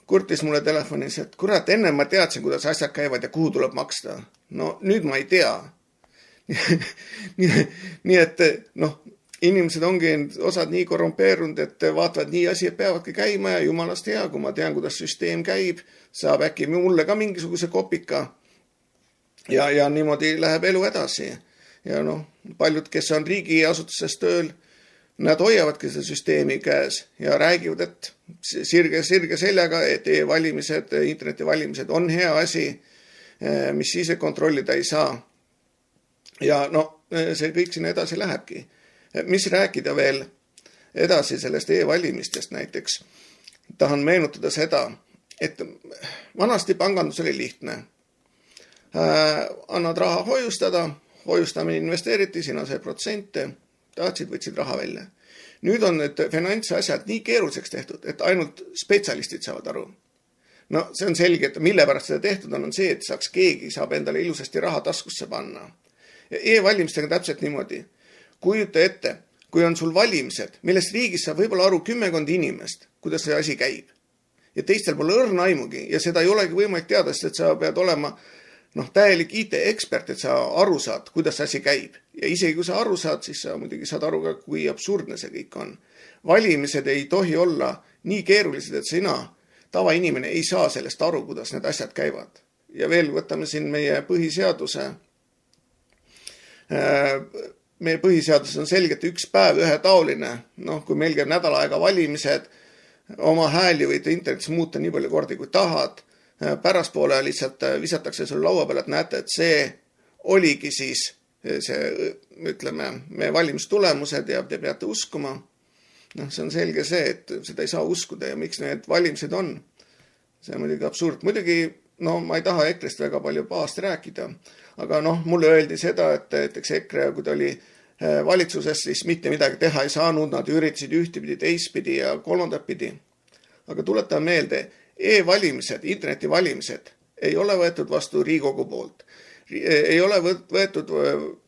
Kurtis mulle telefonis, et kurat, enne ma teadsin, kuidas asjad käivad ja kuhu tuleb maksta. No nüüd ma ei tea. Nii et inimesed ongi osad nii korrumpeerunud, et vaatavad nii asi, et peavadki käima ja jumalast hea, kui ma tean, kuidas süsteem käib, saab äkki mulle ka mingisuguse kopika ja niimoodi läheb elu edasi. Ja paljud, kes on riigiasutuses tööl, nad hoiavadki seda süsteemi käes ja räägivad, et sirge seljaga, et e-valimised, internetivalimised on hea asi, mis ise kontrollida ei saa. Ja see kõik sinna edasi lähebki. Mis rääkida veel edasi sellest e-valimistest näiteks? Tahan meenutada seda, et vanasti pangandus oli lihtne. Annad raha hoiustamine investeeriti, sina sai protsente, tahtsid, võtsid raha välja. Nüüd on need finantsasjad nii keeruliseks tehtud, et ainult spetsialistid saavad aru. See on selge, et mille pärast seda tehtud on see, et keegi saab endale ilusasti raha taskusse panna. Ja e-valimistega täpselt niimoodi. Kujuta ette, kui on sul valimised, millest riigis saab võib-olla aru 10 inimest, kuidas see asi käib. Ja teistel pole õrna aimugi ja seda ei olegi võimalik teada, sest et sa pead olema täielik IT-ekspert, et sa aru saad, kuidas see asi käib. Ja isegi kui sa aru saad, siis sa muidugi saad aru ka, kui absurdne see kõik on. Valimised ei tohi olla nii keerulised, et sina, tavainimene, ei saa sellest aru, kuidas need asjad käivad. Ja veel võtame siin meie põhiseaduse. Meie põhiseadus on selgelt üks päev ühetaoline. Kui meil käib nädal aega valimised, oma hääli võid internetis muuta nii palju kordi, kui tahad. Päraspoole lihtsalt visatakse sul laua peale, et näete, et see oligi siis meie valimistulemused ja te peate uskuma. See on selge see, et seda ei saa uskuda ja miks need valimised on. See on muidugi absurd. Muidugi, ma ei taha EKRE-st väga palju pahast rääkida, aga mulle öeldi seda, et EKRE, kui ta oli valitsuses, siis mitte midagi teha ei saanud, nad üritasid ühtepidi, teistpidi ja kolmandat pidi. Aga tuletame meelde, e-valimised, internetivalimised ei ole võetud vastu Riigikogu poolt. Ei ole võetud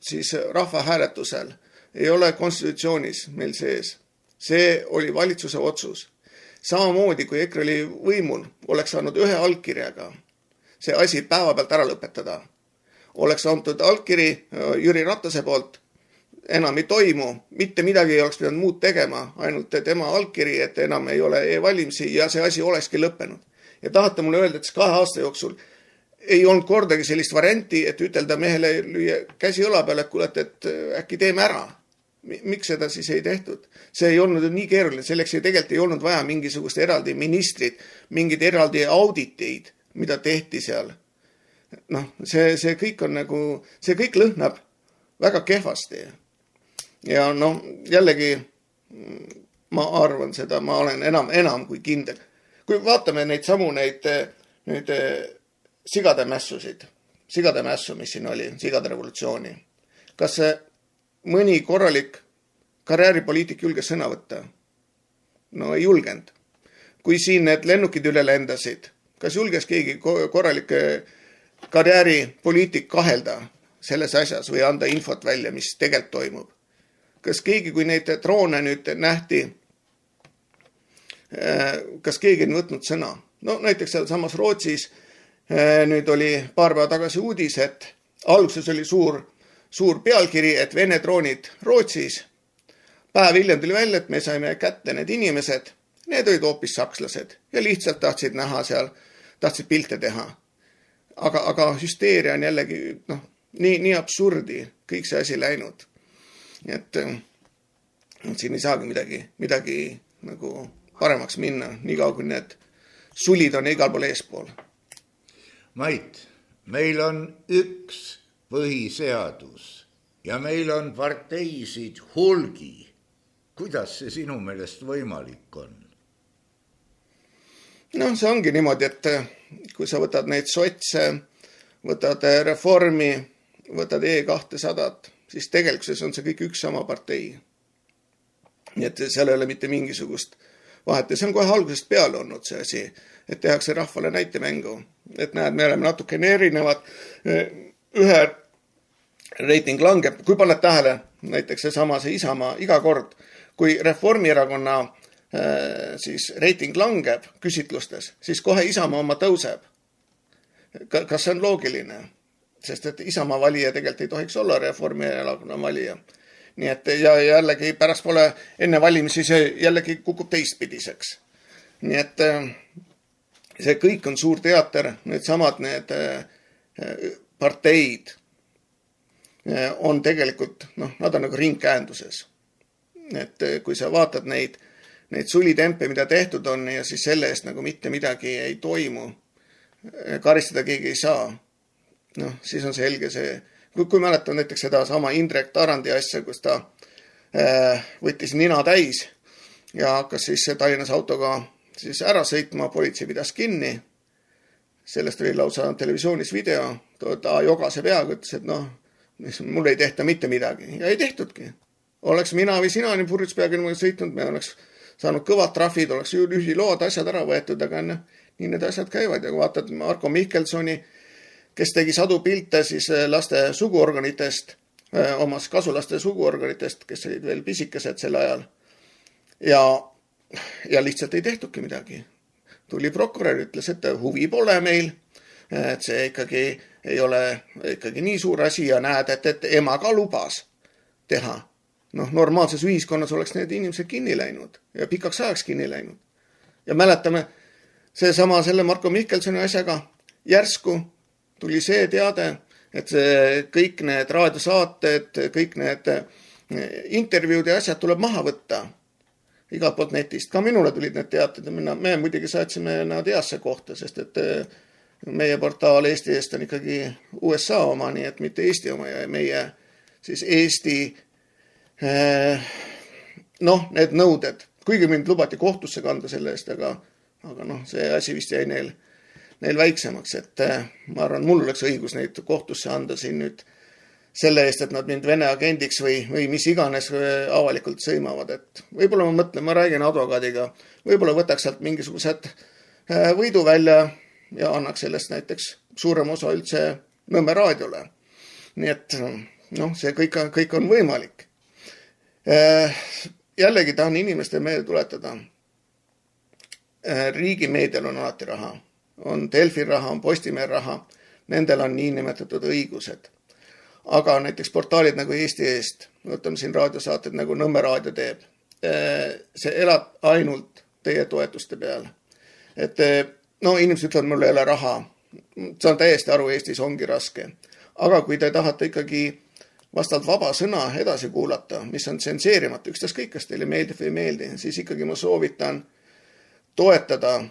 siis rahvahääletusel. Ei ole konstitutsioonis meil sees. See oli valitsuse otsus. Samamoodi, kui EKRE oli võimul, oleks saanud ühe allkirjaga see asi päeva pealt ära lõpetada. Oleks antud allkiri Jüri Ratase poolt, enam ei toimu, mitte midagi ei oleks pidanud muud tegema, ainult tema allkiri, et enam ei ole e-valimisi ja see asi olekski lõppenud. Ja tahate mulle öelda, et 2 aasta jooksul ei olnud kordagi sellist varianti, et ütelda mehele lüüa käsi õla peale, et äkki teeme ära. Miks seda siis ei tehtud? See ei olnud nii keeruline, selleks tegelikult ei olnud vaja mingisugust eraldi ministrit, mingid eraldi auditeid, mida tehti seal. See kõik on see kõik lõhnab väga kehvasti. Ja jällegi ma arvan seda, ma olen enam kui kindel. Kui vaatame neid samu neid sigade mässu, mis siin oli, sigade revolutsiooni. Kas mõni korralik karjääripoliitik julges sõna võtta? Ei julgenud. Kui siin need lennukid üle lendasid, kas julges keegi korralik karjääripoliitik kahelda selles asjas või anda infot välja, mis tegelikult toimub? Kas keegi, kui neid droone nüüd nähti, kas keegi on võtnud sõna? No näiteks seal samas Rootsis nüüd oli paar päeva tagasi uudis, et alguses oli suur pealkiri, et Vene droonid Rootsis. Päev hiljem tuli välja, et me saime kätte need inimesed, need olid hoopis sakslased ja lihtsalt tahtsid näha seal, tahtsid pilte teha. Aga hüsteeria on jällegi nii absurdi kõik see asi läinud. Et siin ei saagi midagi nagu paremaks minna, nii kaua kui need sulid on igal pool eespool. Mait, meil on üks põhiseadus ja meil on parteisid hulgi. Kuidas see sinu meelest võimalik on? No see ongi niimoodi, et kui sa võtad neid sotse, võtad Reformi, võtad E200, siis tegelikkuses on see kõik üks sama partei. Nii et seal ei ole mitte mingisugust vahet. Ja see on kohe algusest peale olnud see asi, et tehakse rahvale näitemängu. Et näed, me oleme natukene erinevad. Ühe reiting langeb. Kui paned tähele, näiteks see Isamaa iga kord, kui Reformierakonna siis reiting langeb küsitlustes, siis kohe Isamaa oma tõuseb. Kas see on loogiline? Sest et Isamaa valija tegelikult ei tohiks olla Reformierakonna valija. Nii et ja jällegi pärast pole enne valimisi see jällegi kukub teistpidiseks. Nii et see kõik on suur teater, need parteid on tegelikult, nad on nagu ringkäenduses. Et kui sa vaatad neid sulitempe, mida tehtud on ja siis selle eest nagu mitte midagi ei toimu, karistada keegi ei saa, siis on selge see. Kui mäletan näiteks seda sama Indrek Tarandi asja, kus ta võttis nina täis ja hakkas siis Tallinnas autoga siis ära sõitma, politsei pidas kinni. Sellest oli lausa televisioonis video, ta jogase peaga ütles, et mul ei tehta mitte midagi. Ja ei tehtudki. Oleks mina või sina nii purjuts peaga sõitnud, me oleks saanud kõvad trahvid, oleks ühilood, asjad ära võetud, aga nii need asjad käivad. Ja kui vaatad Marko Mihkelsoni, kes tegi sadu pilte siis laste suguorganitest, omas kasulaste suguorganitest, kes olid veel pisikesed sel ajal. Ja lihtsalt ei tehtuki midagi. Tuli prokurör, ütles, et huvi pole meil, et see ikkagi ei ole ikkagi nii suur asi ja näed, et ema ka lubas teha. Normaalses ühiskonnas oleks need inimesed kinni läinud ja pikaks ajaks kinni läinud. Ja mäletame selle Marko Mihkelsoni asjaga järsku tuli see teade, et kõik need raadiosaated, kõik need intervjuud ja asjad tuleb maha võtta igalt poolt netist. Ka minule tulid need teated ja me muidugi saatsime nad heasse kohta, sest et meie portaal Eesti eest on ikkagi USA oma, nii et mitte Eesti oma ja meie siis Eesti need nõuded. Kuigi mind lubati kohtusse kanda selle eest, aga see asi vist jäi neil väiksemaks, et ma arvan, mul oleks õigus neid kohtusse anda siin nüüd selle eest, et nad mind Vene agendiks või mis iganes avalikult sõimavad. Et võib-olla ma mõtlen, ma räägin advokaadiga, võib-olla võtaks sealt mingisugused võidu välja ja annaks sellest näiteks suurem osa üldse Nõmme raadiole. Nii et see kõik on võimalik. Jällegi tahan inimeste meelde tuletada. Riigimeedial on alati raha. On Delfi raha, on Postimehe raha, nendel on niinimetatud õigused. Aga näiteks portaalid nagu Eesti eest, võtame siin raadiosaated nagu Nõmme raadio teeb, see elab ainult teie toetuste peal. Et inimesed ütlevad, mul ei ole raha, saan täiesti aru, Eestis ongi raske. Aga kui te tahate ikkagi vastavalt vaba sõna edasi kuulata, mis on tsenseerimata, ükstaskõik kas teile meeldib või ei meeldi, siis ikkagi ma soovitan toetada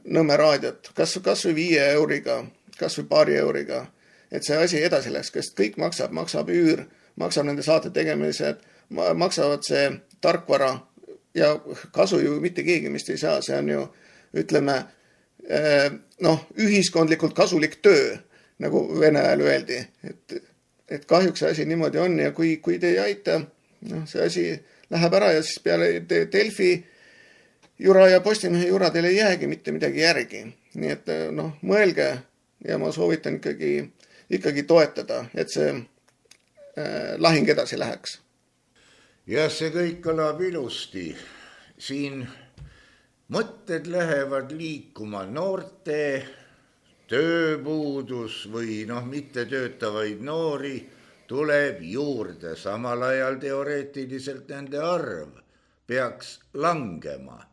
Nõmme raadiot, kas või 5 euriga, kas või paari euriga, et see asi edasi läks, kes kõik maksab üür, maksab nende saate tegemised, maksavad see tarkvara ja kasu ju mitte keegi mist ei saa, see on ju, ütleme, ühiskondlikult kasulik töö, nagu Vene ajal öeldi, et kahjuks see asi niimoodi on ja kui te ei aita, see asi läheb ära ja siis peale Delfi Jura ja Postimehe juradel ei jäägi mitte midagi järgi. Nii et mõelge ja ma soovitan ikkagi toetada, et see lahing edasi läheks. Ja see kõik kõlab ilusti. Siin mõtted lähevad liikuma noorte, tööpuudus või mitte töötavaid noori tuleb juurde. Samal ajal teoreetiliselt nende arv peaks langema.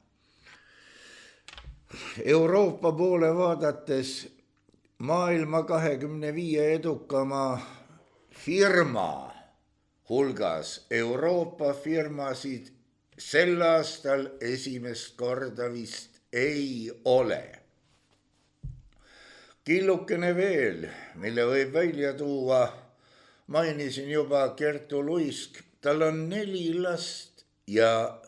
Euroopa poole vaadates maailma 25 edukama firma hulgas Euroopa firmasid sel aastal esimest korda vist ei ole. Killukene veel, mille võib välja tuua, mainisin juba Kertu Luisk, tal on 4 last ja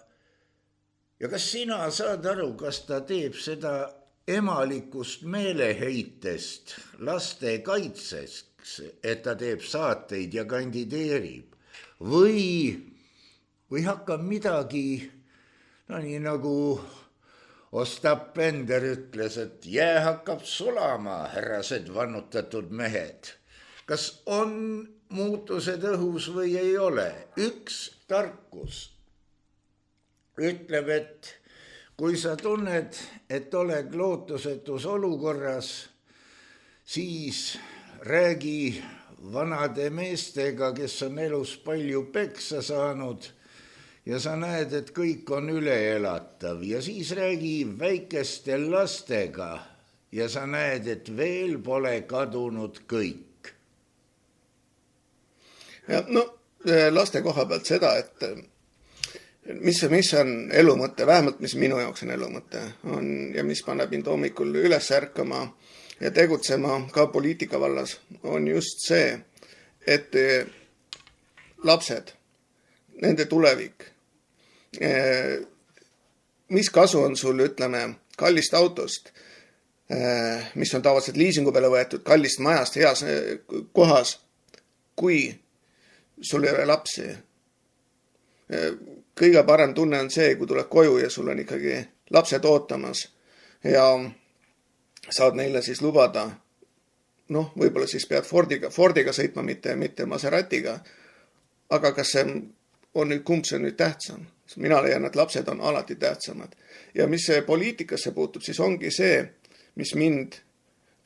kas sina saad aru, kas ta teeb seda emalikust meeleheitest laste kaitseks, et ta teeb saateid ja kandideerib või hakkab midagi, nii nagu Ostap Bender ütles, et jää hakkab sulama, härrased vannutatud mehed. Kas on muutused õhus või ei ole? Üks tarkus ütleb, et kui sa tunned, et oled lootusetus olukorras, siis räägi vanade meestega, kes on elus palju peksa saanud ja sa näed, et kõik on üleelatav ja siis räägi väikeste lastega ja sa näed, et veel pole kadunud kõik. Ja, laste koha pealt seda, et mis on elu mõte, vähemalt mis minu jaoks on elu mõte, ja mis paneb mind hommikul üles ärkama ja tegutsema ka poliitika vallas, on just see, et lapsed, nende tulevik, mis kasu on sul, ütleme, kallist autost, mis on tavaliselt liisingu peale võetud, kallist majast heas kohas, kui sul ei ole lapsi. Kõige parem tunne on see, kui tuled koju ja sul on ikkagi lapsed ootamas ja saad neile siis lubada, võib-olla siis pead Fordiga sõitma, mitte Maseratiga, aga kas see on nüüd, kumb see nüüd tähtsam? Mina leian, et lapsed on alati tähtsamad. Ja mis see poliitikasse puutub, siis ongi see, mis mind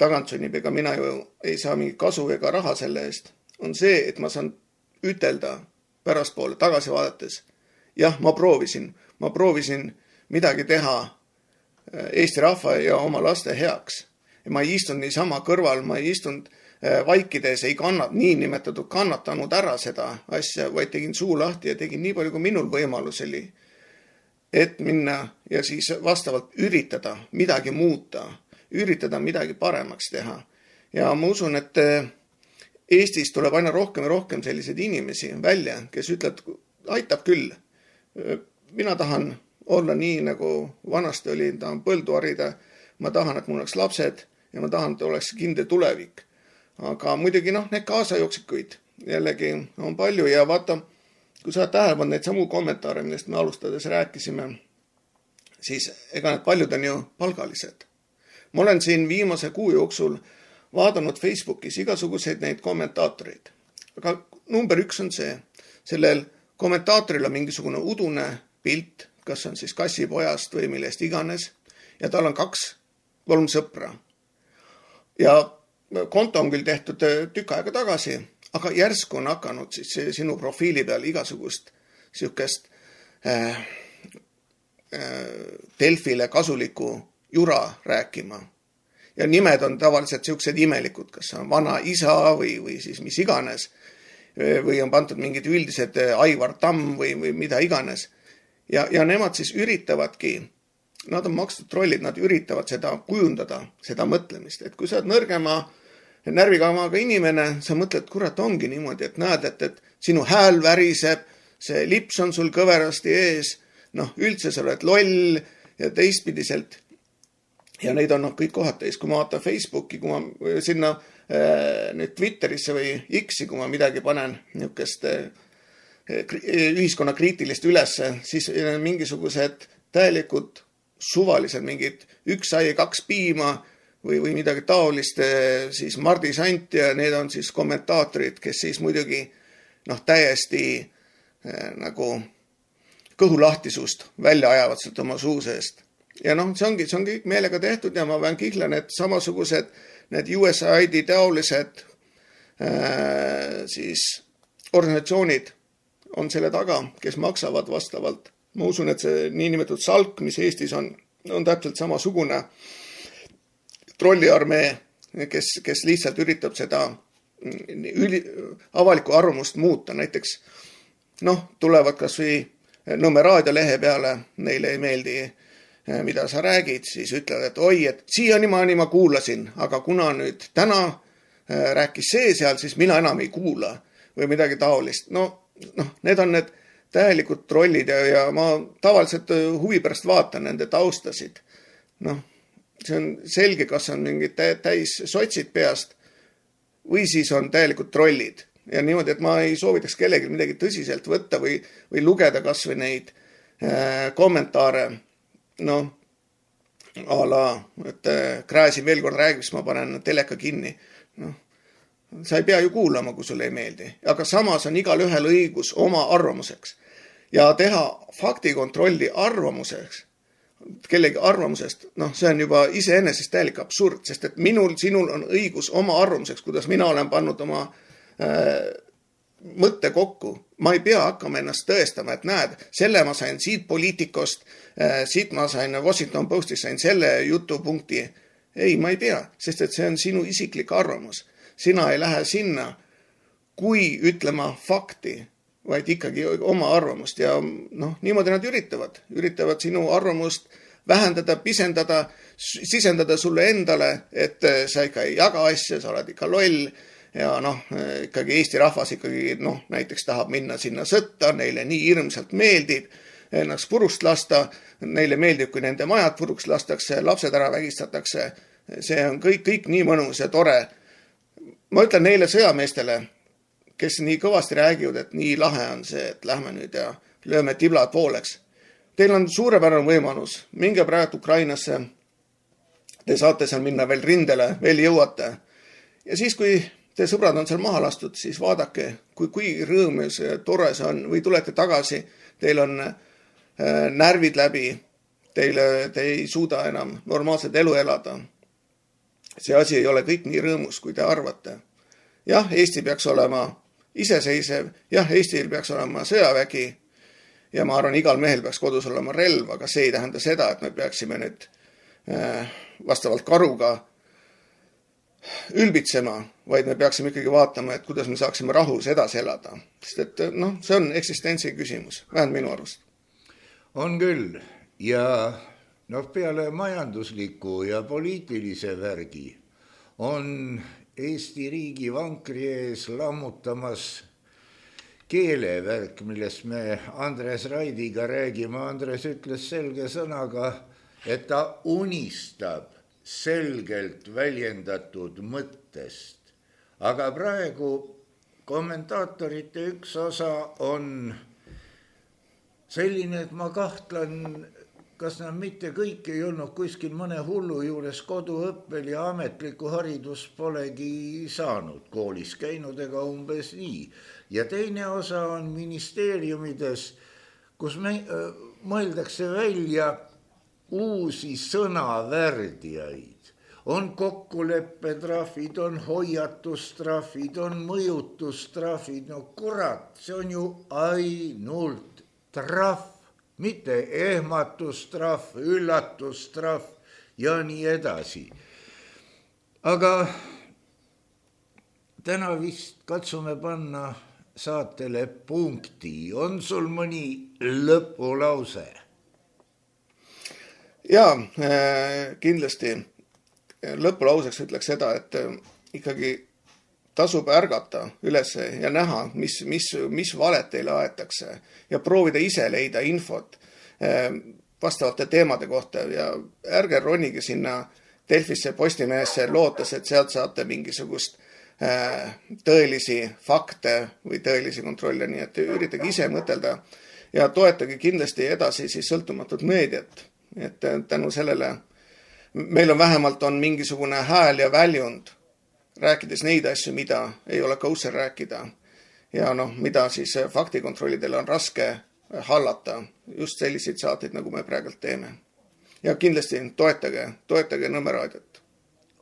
tagant sunnib, ega mina ju ei saa mingi kasu ega raha selle eest, on see, et ma saan ütelda pärastpoole tagasi vaadates, jah, ma proovisin midagi teha Eesti rahva ja oma laste heaks. Ja ma ei istunud niisama kõrval, ma ei istunud vaikides, ei niinimetatud kannatanud ära seda asja, vaid tegin suu lahti ja tegin nii palju, kui minul võimalus oli, et minna ja siis vastavalt üritada midagi muuta, üritada midagi paremaks teha. Ja ma usun, et Eestis tuleb aina rohkem ja rohkem selliseid inimesi välja, kes ütleb, aitab küll. Mina tahan olla nii, nagu vanasti oli, tahan põldu harida, ma tahan, et mul oleks lapsed ja ma tahan, et oleks kindel tulevik. Aga muidugi need kaasajooksikuid jällegi on palju ja vaata, kui sa tähelepanu neid samu kommentaare, millest me alustades rääkisime, siis ega need paljud on ju palgalised. Ma olen siin viimase kuu jooksul vaadanud Facebookis igasuguseid neid kommentaatoreid. Aga number 1 on see, sellel kommentaatoril on mingisugune udune pilt, kas on siis kassipojast või millest iganes, ja tal on 2-3 sõpra. Ja konto on küll tehtud tükk aega tagasi, aga järsku on hakanud siis sinu profiili peal igasugust sihukest Delfile kasuliku jura rääkima. Ja nimed on tavaliselt sihukesed imelikud, kas on vana isa või siis mis iganes, või on pandud mingid üldised Aivar Tamm või mida iganes. Ja nemad siis üritavadki, nad on makstud trollid, nad üritavad seda kujundada, seda mõtlemist. Et kui sa oled nõrgema närvikamaga inimene, sa mõtled, kurat ongi niimoodi, et näed, et sinu hääl väriseb, see lips on sul kõverasti ees, üldse sa oled loll ja teistpidiselt. Ja neid on kõik kohad täis, kui ma vaatan Facebooki, kui ma sinna nüüd Twitterisse või X-i, kui ma midagi panen niisugust ühiskonna kriitilist ülesse, siis mingisugused täielikud suvalised mingid 1 sai 2 piima või midagi taolist, siis Mardi Sant ja need on siis kommentaatorid, kes siis muidugi täiesti nagu kõhulahtisust välja ajavad sealt oma suu seest. Ja see on kõik meelega tehtud ja ma pean kihla, need samasugused, need USAID taolised siis organisatsioonid on selle taga, kes maksavad vastavalt. Ma usun, et see niinimetatud SALK, mis Eestis on täpselt samasugune trolliarmee, kes lihtsalt üritab seda avalikku arvamust muuta. Näiteks tulevad kas või Nõmme raadiolehe peale, neile ei meeldi, mida sa räägid, siis ütlevad, et oi, et siiani ma kuulasin, aga kuna nüüd täna rääkis see seal, siis mina enam ei kuula või midagi taolist. Need on need täielikud trollid ja ma tavaliselt huvi pärast vaatan nende taustasid. See on selge, kas on mingid täis sotsid peast või siis on täielikud trollid. Ja niimoodi, et ma ei soovitaks kellegi midagi tõsiselt võtta või lugeda kas või neid kommentaare. A la, et Gräzin veel kord räägib, siis ma panen teleka kinni. Sa ei pea ju kuulama, kui sulle ei meeldi. Aga samas on igal ühel õigus oma arvamuseks. Ja teha faktikontrolli arvamuseks, kellegi arvamusest, see on juba iseenesest täielik absurd, sest et sinul on õigus oma arvamuseks, kuidas mina olen pannud oma mõtte kokku. Ma ei pea hakkama ennast tõestama, et näed, selle ma sain siit poliitikost, siit ma sain Washington Postis, sain selle jutupunkti. Ei, ma ei pea, sest et see on sinu isiklik arvamus. Sina ei lähe sinna, kui ütlema fakti, vaid ikkagi oma arvamust ja niimoodi nad üritavad sinu arvamust vähendada, pisendada, sisendada sulle endale, et sa ikka ei jaga asja, sa oled ikka loll ja ikkagi Eesti rahvas ikkagi näiteks tahab minna sinna sõtta, neile nii hirmsalt meeldib ennast purust lasta, neile meeldib, kui nende majad puruks lastakse, lapsed ära vägistatakse, see on kõik nii mõnus ja tore. Ma ütlen neile sõjameestele, kes nii kõvasti räägivad, et nii lahe on see, et lähme nüüd ja lööme tiblad pooleks. Teil on suurepärane võimalus, minge praegu Ukrainasse, te saate seal minna veel rindele, veel jõuate. Ja siis, kui te sõbrad on seal maha lastud, siis vaadake, kui rõõmus ja tore see on, või tulete tagasi, teil on närvid läbi, te ei suuda enam normaalset elu elada. See asi ei ole kõik nii rõõmus, kui te arvate. Jah, Eesti peaks olema iseseisev, jah, Eestil peaks olema sõjavägi ja ma arvan, igal mehel peaks kodus olema relv, aga see ei tähenda seda, et me peaksime nüüd vastavalt karuga ülbitsema, vaid me peaksime ikkagi vaatama, et kuidas me saaksime rahus edasi elada. Sest et see on eksistentsi küsimus, vähemalt minu arust. On küll ja peale majandusliku ja poliitilise värgi on Eesti riigi vankri ees lammutamas keelevärk, millest me Andres Raidiga räägime. Andres ütles selge sõnaga, et ta unistab selgelt väljendatud mõttest. Aga praegu kommentaatorite üks osa on selline, et ma kahtlen, kas nad mitte kõik ei olnud kuskil mõne hullu juures koduõppel ja ametlikku haridust polegi saanud, koolis käinud ega umbes nii. Ja teine osa on ministeeriumides, kus mõeldakse välja uusi sõnavärdjaid. On kokkuleppetrahvid, on hoiatustrahvid, on mõjutustrahvid. Kurat, see on ju ainult trahv. Mitte ehmatustrahv, üllatustrahv ja nii edasi. Aga täna vist katsume panna saatele punkti. On sul mõni lõpulause? Jaa, kindlasti. Lõpulauseks ütleks seda, et ikkagi tasub ärgata üles ja näha, mis valet teile aetakse ja proovida ise leida infot vastavate teemade kohta ja ärge ronige sinna Delfisse Postimehesse lootes, et sealt saate mingisugust tõelisi fakte või tõelisi kontrolle, nii et üritage ise mõtelda ja toetage kindlasti edasi siis sõltumatut meediat. et tänu sellele meil on vähemalt mingisugune hääl ja väljund, rääkides neid asju, mida ei ole kosher rääkida ja mida siis faktikontrollidel on raske hallata, just selliseid saateid, nagu me praegult teeme. Ja kindlasti toetage Nõmme raadiot.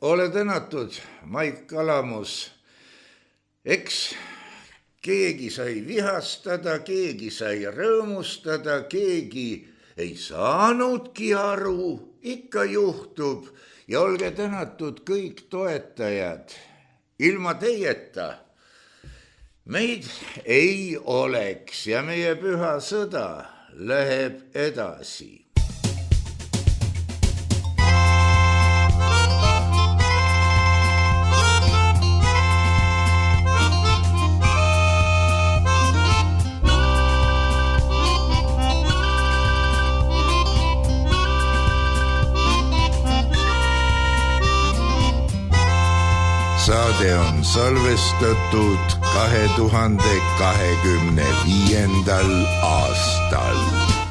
Ole tänatud, Mait Kalamus. Eks keegi sai vihastada, keegi sai rõõmustada, keegi ei saanudki aru, ikka juhtub ja olge tänatud kõik toetajad. Ilma teieta meid ei oleks ja meie püha sõda läheb edasi. Saade on salvestatud 2025. aastal.